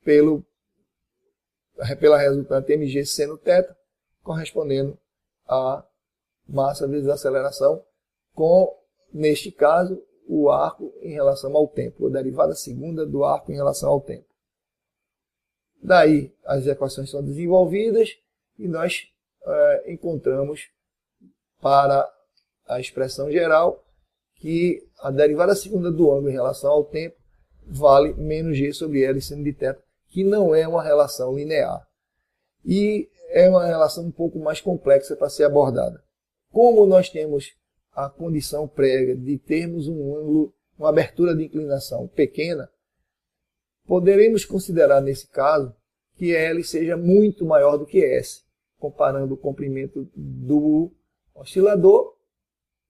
pela resultante mg seno θ, correspondendo a massa vezes a aceleração, com, neste caso, o arco em relação ao tempo, a derivada segunda do arco em relação ao tempo. Daí as equações são desenvolvidas e nós encontramos para a expressão geral que a derivada segunda do ângulo em relação ao tempo vale menos g sobre L seno de θ, que não é uma relação linear. E é uma relação um pouco mais complexa para ser abordada. Como nós temos a condição prévia de termos um ângulo, uma abertura de inclinação pequena, poderemos considerar nesse caso que L seja muito maior do que S, comparando o comprimento do oscilador,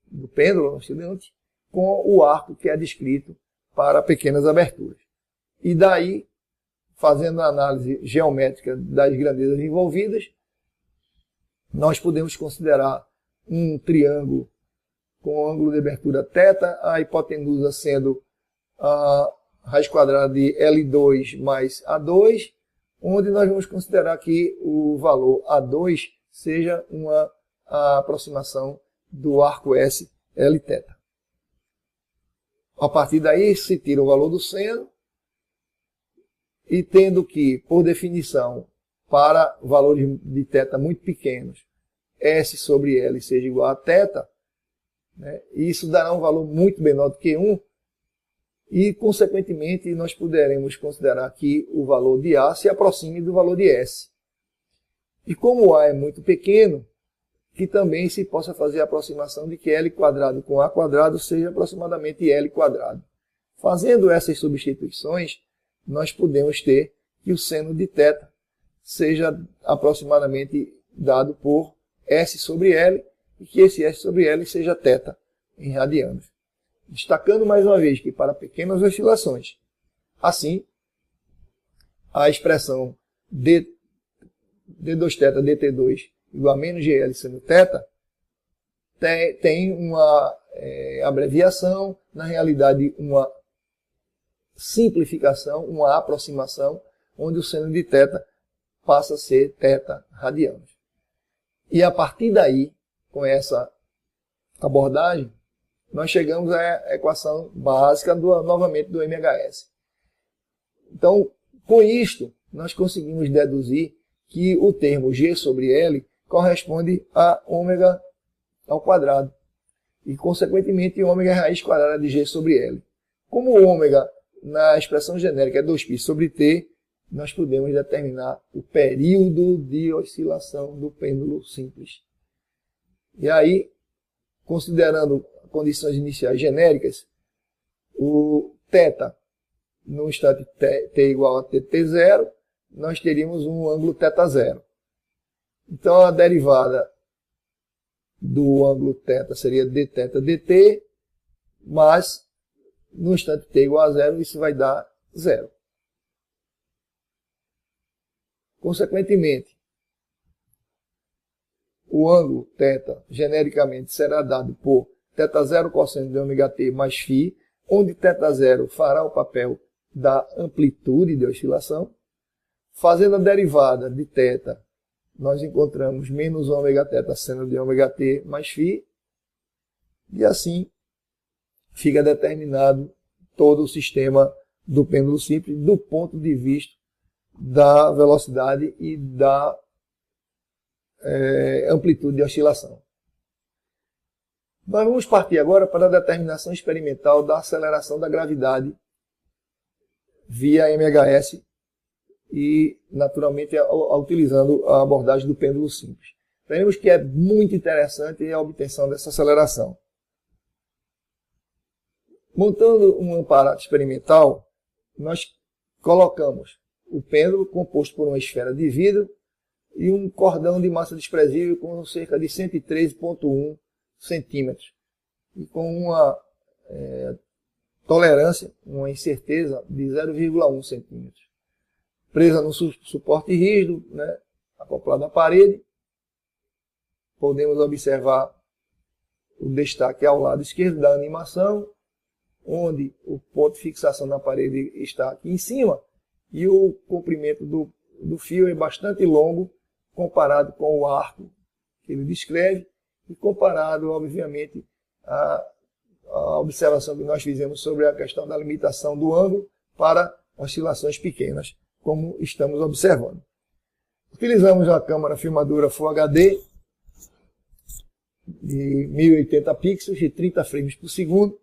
do pêndulo oscilante, com o arco que é descrito para pequenas aberturas. E daí, fazendo a análise geométrica das grandezas envolvidas, nós podemos considerar um triângulo com ângulo de abertura θ, a hipotenusa sendo a raiz quadrada de L2 mais A2, onde nós vamos considerar que o valor A2 seja a aproximação do arco S Lθ. A partir daí se tira o valor do seno, e tendo que, por definição, para valores de θ muito pequenos, S sobre L seja igual a θ, né, isso dará um valor muito menor do que 1, e, consequentemente, nós poderemos considerar que o valor de A se aproxime do valor de S. E como A é muito pequeno, que também se possa fazer a aproximação de que L quadrado com A quadrado seja aproximadamente L quadrado. Fazendo essas substituições, nós podemos ter que o seno de θ seja aproximadamente dado por S sobre L, e que esse S sobre L seja θ em radianos. Destacando mais uma vez que para pequenas oscilações, assim, a expressão d2θ dt2 igual a menos gl seno θ tem uma abreviação, na realidade uma simplificação, uma aproximação, onde o seno de θ passa a ser θ radianos. E a partir daí, com essa abordagem, nós chegamos à equação básica novamente do MHS. Então, com isto, nós conseguimos deduzir que o termo G sobre L corresponde a ômega ao quadrado. E, consequentemente, ômega é a raiz quadrada de G sobre L. Como o ômega, na expressão genérica, é 2π sobre T, nós podemos determinar o período de oscilação do pêndulo simples. E aí, considerando condições iniciais genéricas, o θ no instante t igual a tt0, nós teríamos um ângulo θ0. Então, a derivada do ângulo θ seria dθ dt, mas no instante t igual a 0, isso vai dar 0. Consequentemente, o ângulo θ genericamente será dado por θ0 cosseno de ômega-t mais φ, onde θ0 fará o papel da amplitude de oscilação. Fazendo a derivada de θ, nós encontramos menos ômega-θ seno de ômega-t mais φ, e assim fica determinado todo o sistema do pêndulo simples do ponto de vista da velocidade e da amplitude de oscilação. Nós vamos partir agora para a determinação experimental da aceleração da gravidade via MHS e, naturalmente, utilizando a abordagem do pêndulo simples. Veremos que é muito interessante a obtenção dessa aceleração. Montando um aparato experimental, nós colocamos o pêndulo composto por uma esfera de vidro e um cordão de massa desprezível com cerca de 113,1 centímetros e com uma tolerância, uma incerteza de 0,1 centímetros. Presa no suporte rígido, né, acoplado à parede, podemos observar o destaque ao lado esquerdo da animação, onde o ponto de fixação na parede está aqui em cima e o comprimento do fio é bastante longo comparado com o arco que ele descreve e comparado, obviamente, à observação que nós fizemos sobre a questão da limitação do ângulo para oscilações pequenas, como estamos observando. Utilizamos a câmera filmadora Full HD de 1080 pixels de 30 frames por segundo,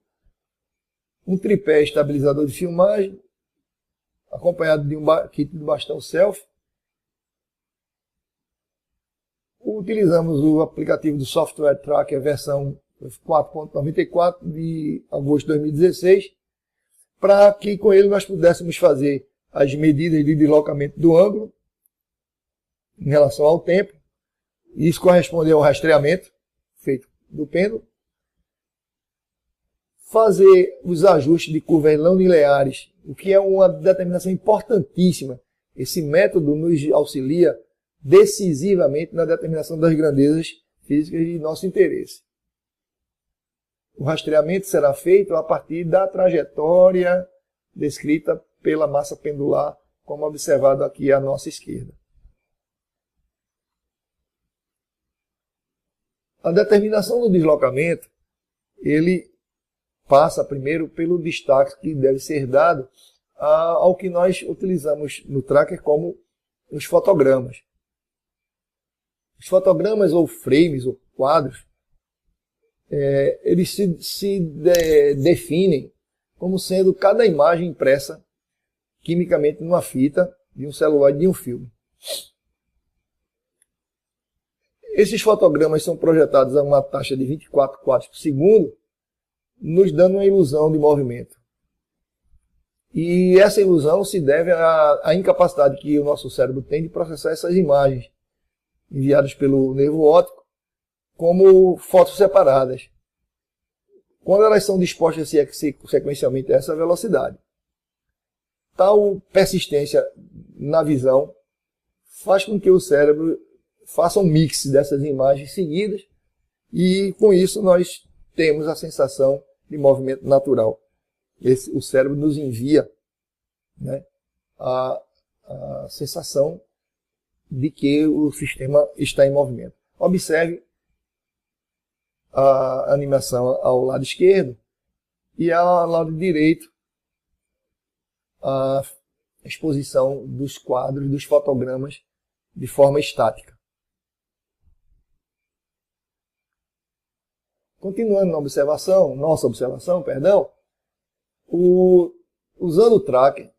um tripé estabilizador de filmagem, acompanhado de um kit de bastão selfie. Utilizamos o aplicativo do Software Tracker versão 4.94 de agosto de 2016, para que com ele nós pudéssemos fazer as medidas de deslocamento do ângulo em relação ao tempo. Isso corresponde ao rastreamento feito do pêndulo. Fazer os ajustes de curvas não lineares, o que é uma determinação importantíssima. Esse método nos auxilia decisivamente na determinação das grandezas físicas de nosso interesse. O rastreamento será feito a partir da trajetória descrita pela massa pendular, como observado aqui à nossa esquerda. A determinação do deslocamento, ele passa primeiro pelo destaque que deve ser dado ao que nós utilizamos no tracker como os fotogramas. Os fotogramas ou frames ou quadros, eles se definem como sendo cada imagem impressa quimicamente numa fita de um celuloide de um filme. Esses fotogramas são projetados a uma taxa de 24 quadros por segundo, nos dando uma ilusão de movimento. E essa ilusão se deve à incapacidade que o nosso cérebro tem de processar essas imagens enviadas pelo nervo óptico como fotos separadas, quando elas são dispostas sequencialmente a essa velocidade. Tal persistência na visão faz com que o cérebro faça um mix dessas imagens seguidas e com isso nós temos a sensação de movimento natural. O cérebro nos envia, né, a sensação de que o sistema está em movimento. Observe a animação ao lado esquerdo e ao lado direito a exposição dos quadros, dos fotogramas de forma estática. Continuando na observação, nossa observação, usando o tracker,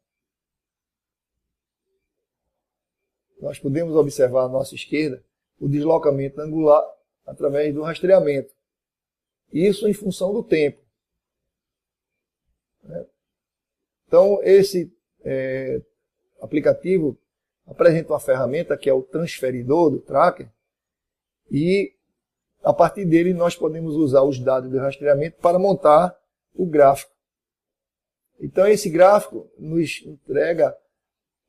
nós podemos observar à nossa esquerda o deslocamento angular através do rastreamento. Isso em função do tempo. Então, esse aplicativo apresenta uma ferramenta que é o transferidor do tracker, e a partir dele nós podemos usar os dados do rastreamento para montar o gráfico. Então esse gráfico nos entrega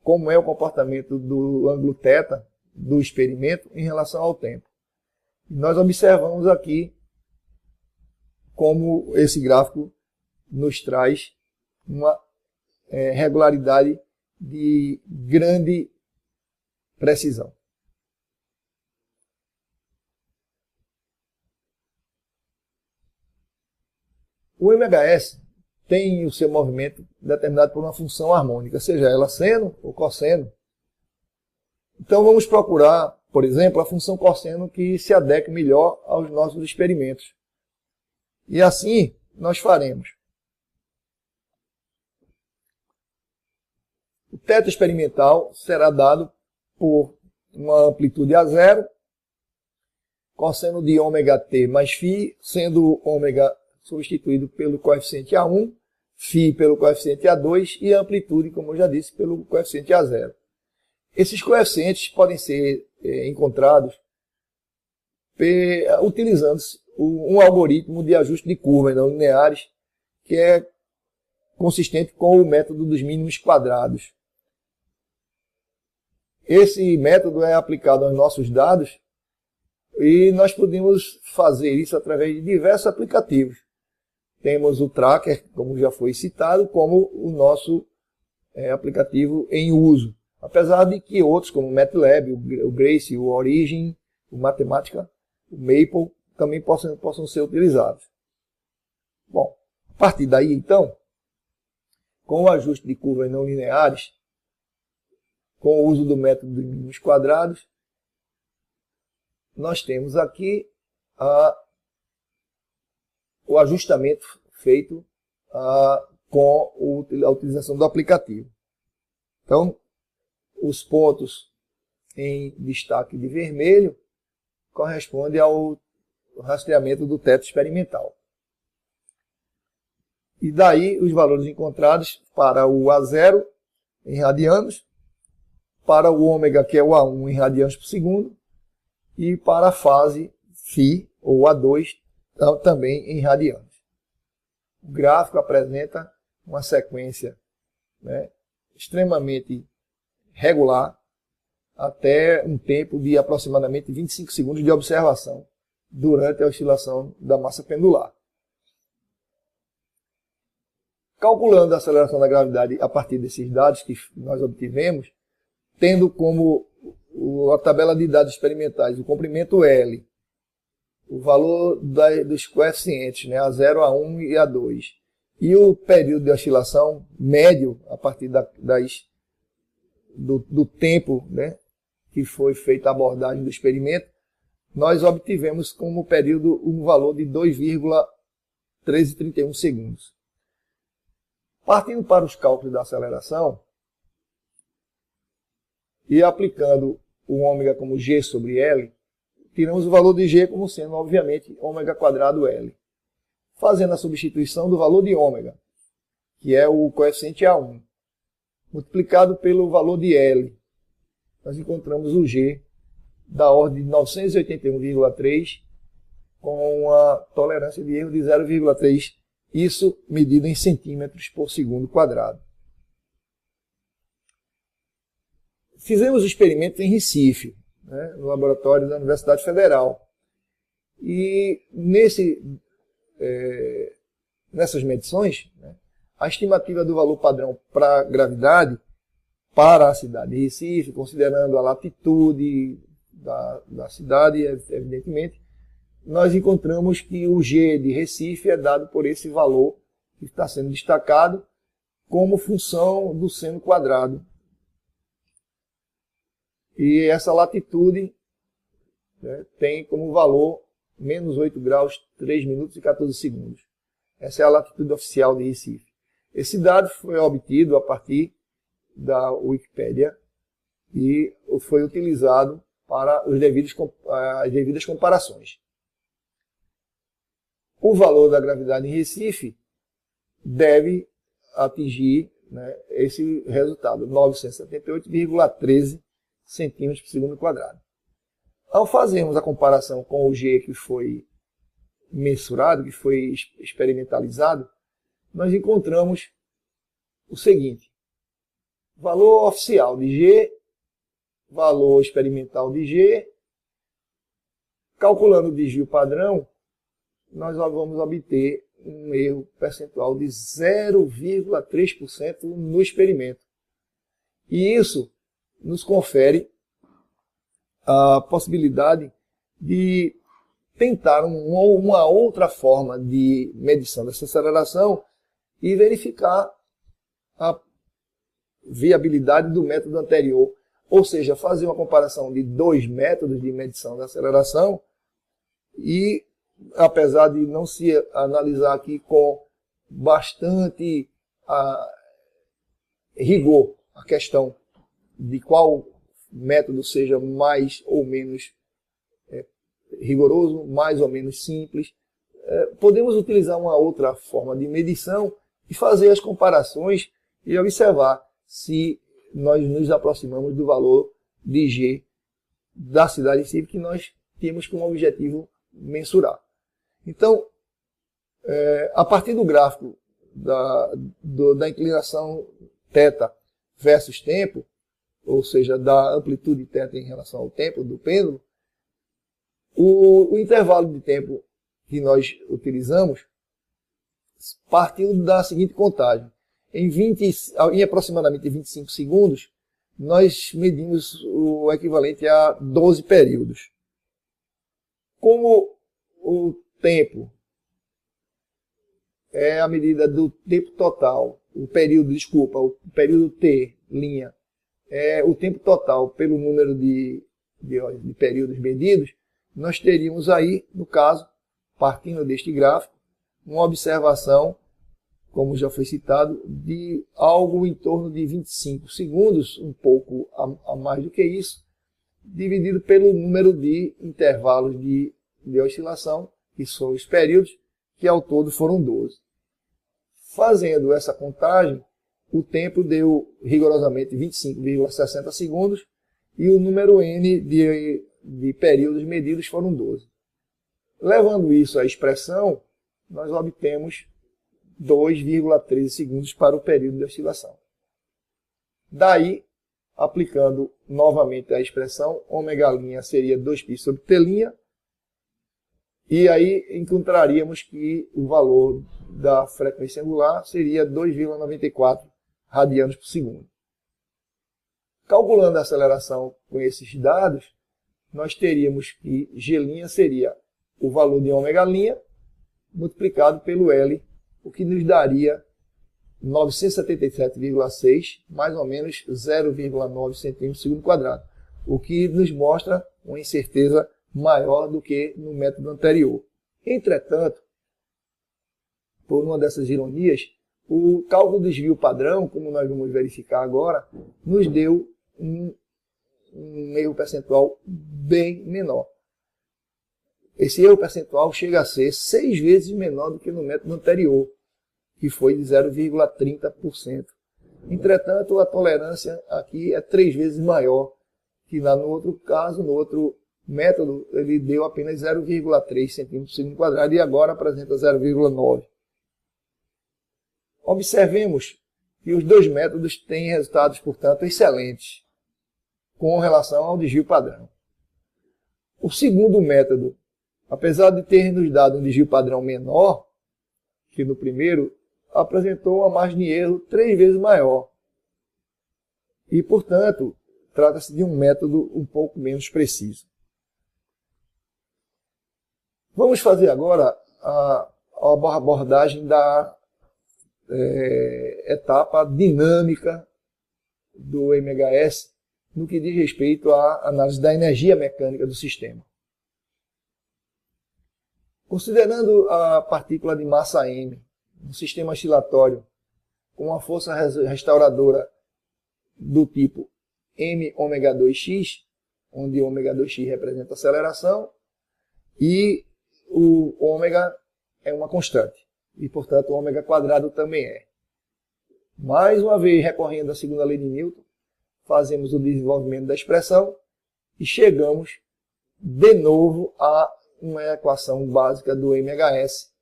como é o comportamento do ângulo θ do experimento em relação ao tempo. Nós observamos aqui como esse gráfico nos traz uma regularidade de grande precisão. O MHS tem o seu movimento determinado por uma função harmônica, seja ela seno ou cosseno. Então vamos procurar, por exemplo, a função cosseno que se adeque melhor aos nossos experimentos. E assim nós faremos. O θ experimental será dado por uma amplitude a zero, cosseno de ômega-t mais φ, sendo ômega substituído pelo coeficiente A1, φ pelo coeficiente A2 e a amplitude, como eu já disse, pelo coeficiente A0. Esses coeficientes podem ser encontrados utilizando um algoritmo de ajuste de curvas não lineares, que é consistente com o método dos mínimos quadrados. Esse método é aplicado aos nossos dados e nós podemos fazer isso através de diversos aplicativos. Temos o Tracker, como já foi citado, como o nosso aplicativo em uso. Apesar de que outros, como o MATLAB, o Grace, o Origin, o Matemática, o Maple, também possam ser utilizados. Bom, a partir daí, então, com o ajuste de curvas não lineares, com o uso do método dos mínimos quadrados, nós temos aqui o ajustamento feito com a utilização do aplicativo. Então, os pontos em destaque de vermelho correspondem ao rastreamento do teto experimental. E daí os valores encontrados para o A0 em radianos, para o ômega, que é o A1 em radianos por segundo, e para a fase φ, ou A2, também em radianos. O gráfico apresenta uma sequência extremamente regular, até um tempo de aproximadamente 25 segundos de observação durante a oscilação da massa pendular. Calculando a aceleração da gravidade a partir desses dados que nós obtivemos, tendo como a tabela de dados experimentais o comprimento L, o valor dos coeficientes, A0, A1 e A2, e o período de oscilação médio a partir do tempo que foi feita a abordagem do experimento, nós obtivemos como período um valor de 2,1331 segundos. Partindo para os cálculos da aceleração e aplicando o ômega como G sobre L, tiramos o valor de G como sendo, obviamente, ômega quadrado L. Fazendo a substituição do valor de ômega, que é o coeficiente A1, multiplicado pelo valor de L, nós encontramos o G da ordem de 981,3 com uma tolerância de erro de 0,3, isso medido em centímetros por segundo quadrado. Fizemos o experimento em Recife, no laboratório da Universidade Federal. E nessas medições, a estimativa do valor padrão para a gravidade para a cidade de Recife, considerando a latitude da cidade, evidentemente, nós encontramos que o G de Recife é dado por esse valor que está sendo destacado como função do seno quadrado. E essa latitude tem como valor menos 8 graus, 3 minutos e 14 segundos. Essa é a latitude oficial de Recife. Esse dado foi obtido a partir da Wikipédia e foi utilizado para as devidas comparações. O valor da gravidade em Recife deve atingir, né, esse resultado, 978,13 centímetros por segundo quadrado. Ao fazermos a comparação com o G que foi mensurado, que foi experimentalizado, nós encontramos o seguinte: valor oficial de G, valor experimental de G, calculando o desvio padrão, nós vamos obter um erro percentual de 0,3% no experimento. E isso nos confere a possibilidade de tentar uma outra forma de medição dessa aceleração e verificar a viabilidade do método anterior, ou seja, fazer uma comparação de dois métodos de medição da aceleração e, apesar de não se analisar aqui com bastante rigor a questão de qual método seja mais ou menos rigoroso, mais ou menos simples, podemos utilizar uma outra forma de medição e fazer as comparações e observar se nós nos aproximamos do valor de G da cidade civil que nós temos como objetivo mensurar. Então, a partir do gráfico da inclinação θ versus tempo, ou seja, da amplitude θ em relação ao tempo do pêndulo, o intervalo de tempo que nós utilizamos partiu da seguinte contagem. Em aproximadamente 25 segundos, nós medimos o equivalente a 12 períodos. Como o tempo é a medida do tempo total, o período T', é o tempo total pelo número de períodos medidos, nós teríamos aí, no caso, partindo deste gráfico, uma observação, como já foi citado, de algo em torno de 25 segundos, um pouco a mais do que isso, dividido pelo número de intervalos de oscilação, que são os períodos, que ao todo foram 12. Fazendo essa contagem, o tempo deu rigorosamente 25,60 segundos e o número N de períodos medidos foram 12. Levando isso à expressão, nós obtemos 2,13 segundos para o período de oscilação. Daí, aplicando novamente a expressão, ômega' seria 2π sobre T', e aí encontraríamos que o valor da frequência angular seria 2,94 radianos por segundo. Calculando a aceleração com esses dados, nós teríamos que G' seria o valor de ômega' multiplicado pelo L, o que nos daria 977,6, mais ou menos 0,9 centímetros por segundo quadrado, o que nos mostra uma incerteza maior do que no método anterior. Entretanto, por uma dessas ironias, o cálculo do desvio padrão, como nós vamos verificar agora, nos deu um erro percentual bem menor. Esse erro percentual chega a ser 6 vezes menor do que no método anterior, que foi de 0,30%. Entretanto, a tolerância aqui é 3 vezes maior que no outro caso, no outro método, ele deu apenas 0,3 centímetros por segundo quadrado e agora apresenta 0,9. Observemos que os dois métodos têm resultados, portanto, excelentes com relação ao desvio padrão. O segundo método, apesar de ter nos dado um desvio padrão menor que no primeiro, apresentou uma margem de erro 3 vezes maior. E, portanto, trata-se de um método um pouco menos preciso. Vamos fazer agora a abordagem da etapa dinâmica do MHS no que diz respeito à análise da energia mecânica do sistema. Considerando a partícula de massa M, um sistema oscilatório com uma força restauradora do tipo M ômega 2x, onde ômega 2x representa a aceleração, e o ômega é uma constante, e portanto o ômega quadrado também é. Mais uma vez, recorrendo à segunda lei de Newton, fazemos o desenvolvimento da expressão e chegamos de novo a uma equação básica do MHS.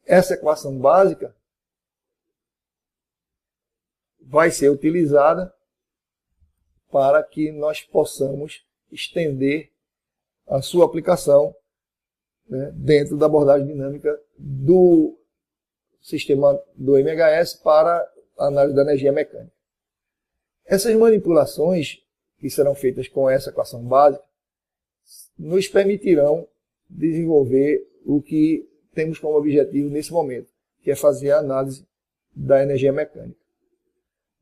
Essa equação básica vai ser utilizada para que nós possamos estender a sua aplicação, né, dentro da abordagem dinâmica do sistema do MHS para a análise da energia mecânica. Essas manipulações que serão feitas com essa equação básica nos permitirão desenvolver o que temos como objetivo nesse momento, que é fazer a análise da energia mecânica.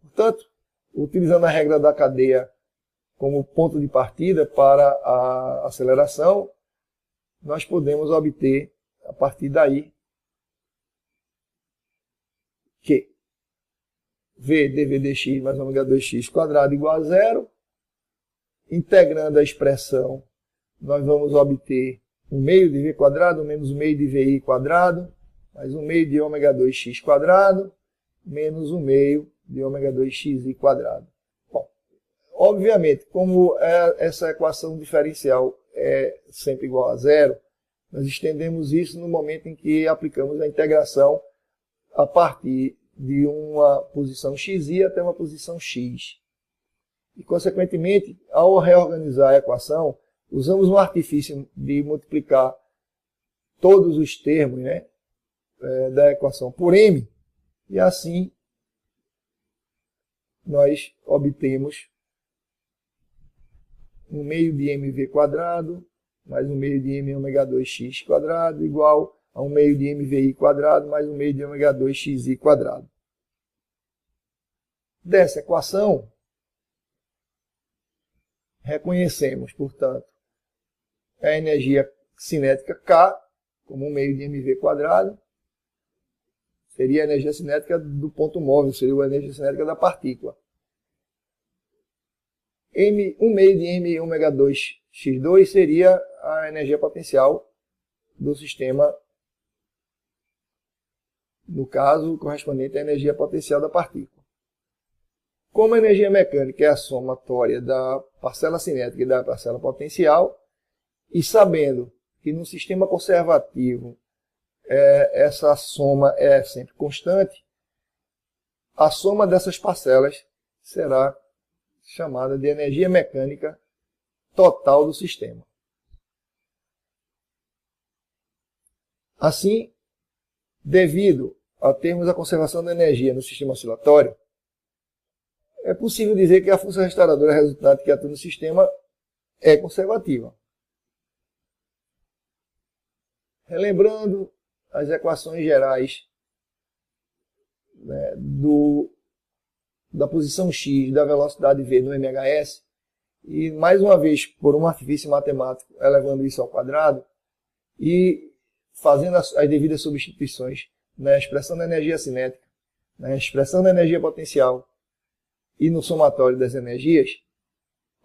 Portanto, utilizando a regra da cadeia como ponto de partida para a aceleração, nós podemos obter, a partir daí, que V dv dx mais ômega 2x quadrado igual a zero. Integrando a expressão, nós vamos obter 1 meio de v quadrado menos 1 meio de vi quadrado, mais 1 meio de ômega 2x quadrado, menos 1 meio de ômega 2xi quadrado. Bom, obviamente, como essa equação diferencial é sempre igual a zero, nós estendemos isso no momento em que aplicamos a integração a partir de uma posição xi até uma posição x. E, consequentemente, ao reorganizar a equação, usamos um artifício de multiplicar todos os termos, né, da equação por m, e assim nós obtemos 1 meio de mv quadrado mais 1 meio de m ômega 2x quadrado igual a 1 meio de mvi quadrado mais 1 meio de ômega 2xi quadrado. Dessa equação, reconhecemos, portanto, a energia cinética K como 1 meio de mv quadrado, seria a energia cinética do ponto móvel, seria a energia cinética da partícula. 1 meio de m ômega 2x2 seria a energia potencial do sistema, no caso, correspondente à energia potencial da partícula. Como a energia mecânica é a somatória da parcela cinética e da parcela potencial, e sabendo que no sistema conservativo essa soma é sempre constante, a soma dessas parcelas será chamada de energia mecânica total do sistema. Assim, devido a termos a conservação da energia no sistema oscilatório, é possível dizer que a força restauradora resultante que atua no sistema é conservativa. Relembrando as equações gerais, né, da posição x da velocidade v no MHS, e mais uma vez, por um artifício matemático, elevando isso ao quadrado, e fazendo as devidas substituições na expressão da energia cinética, na expressão da energia potencial e no somatório das energias,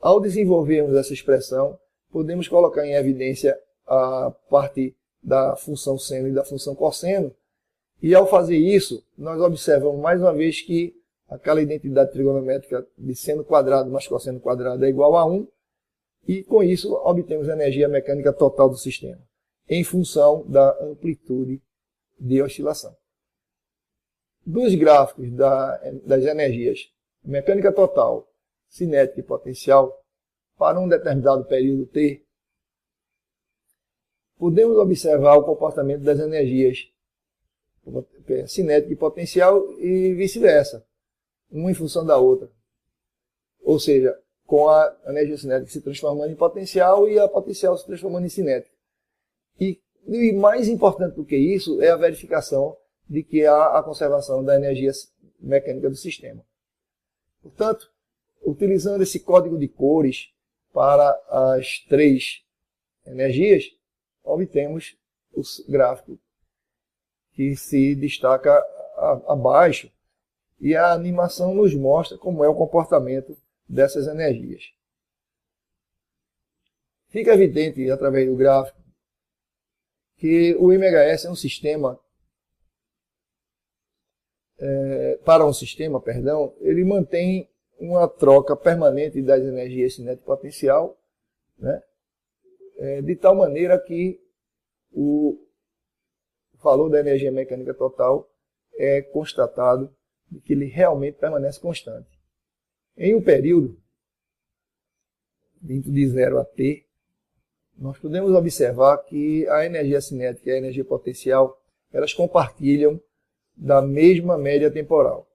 ao desenvolvermos essa expressão, podemos colocar em evidência a parte da função seno e da função cosseno, e ao fazer isso, nós observamos mais uma vez que aquela identidade trigonométrica de seno quadrado mais cosseno quadrado é igual a 1, e com isso obtemos a energia mecânica total do sistema, em função da amplitude de oscilação. Dos gráficos das energias mecânica total, cinética e potencial para um determinado período t, podemos observar o comportamento das energias cinética e potencial e vice-versa, uma em função da outra. Ou seja, com a energia cinética se transformando em potencial e a potencial se transformando em cinética. E mais importante do que isso é a verificação de que há a conservação da energia mecânica do sistema. Portanto, utilizando esse código de cores para as três energias, obtemos o gráfico que se destaca abaixo, e a animação nos mostra como é o comportamento dessas energias. Fica evidente, através do gráfico, que o MHS é um sistema, ele mantém uma troca permanente das energias cinética e potencial, né? De tal maneira que o valor da energia mecânica total é constatado que ele realmente permanece constante. Em um período vindo de 0 a t, nós podemos observar que a energia cinética e a energia potencial, elas compartilham da mesma média temporal.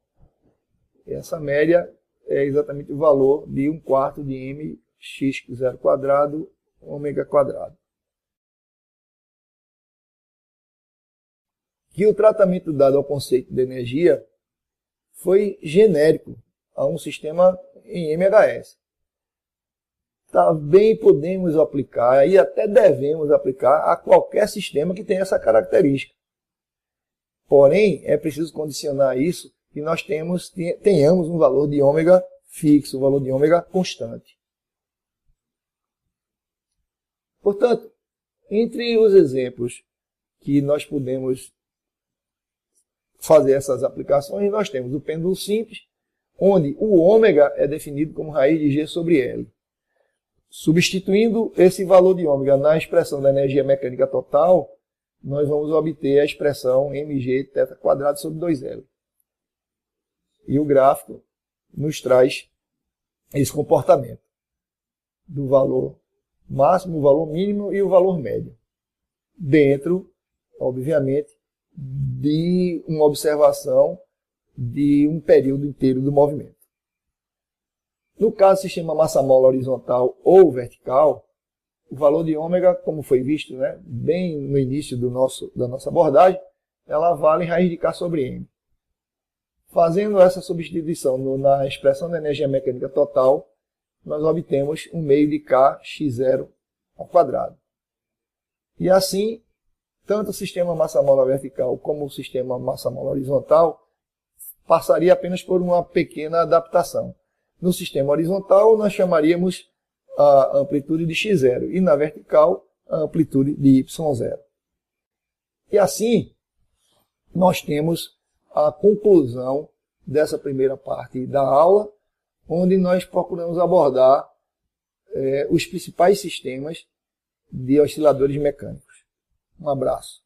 Essa média é exatamente o valor de 1/4 de mx² ômega quadrado. Que o tratamento dado ao conceito de energia foi genérico a um sistema em MHS. Também podemos aplicar e até devemos aplicar a qualquer sistema que tenha essa característica. Porém, é preciso condicionar isso que nós tenhamos um valor de ômega fixo, um valor de ômega constante. Portanto, entre os exemplos que nós podemos fazer essas aplicações, nós temos o pêndulo simples, onde o ômega é definido como raiz de G sobre L. Substituindo esse valor de ômega na expressão da energia mecânica total, nós vamos obter a expressão mg θ² sobre 2L. E o gráfico nos traz esse comportamento do valor máximo, o valor mínimo e o valor médio, dentro, obviamente, de uma observação de um período inteiro do movimento. No caso do sistema massa-mola horizontal ou vertical, o valor de ômega, como foi visto, né, bem no início da nossa abordagem, ela vale raiz de K sobre M. Fazendo essa substituição na expressão da energia mecânica total, nós obtemos um meio de Kx0 ao quadrado. E assim, tanto o sistema massa-mola vertical como o sistema massa-mola horizontal passaria apenas por uma pequena adaptação. No sistema horizontal, nós chamaríamos a amplitude de x0 e na vertical, a amplitude de y0. E assim, nós temos a conclusão dessa primeira parte da aula, onde nós procuramos abordar os principais sistemas de osciladores mecânicos. Um abraço.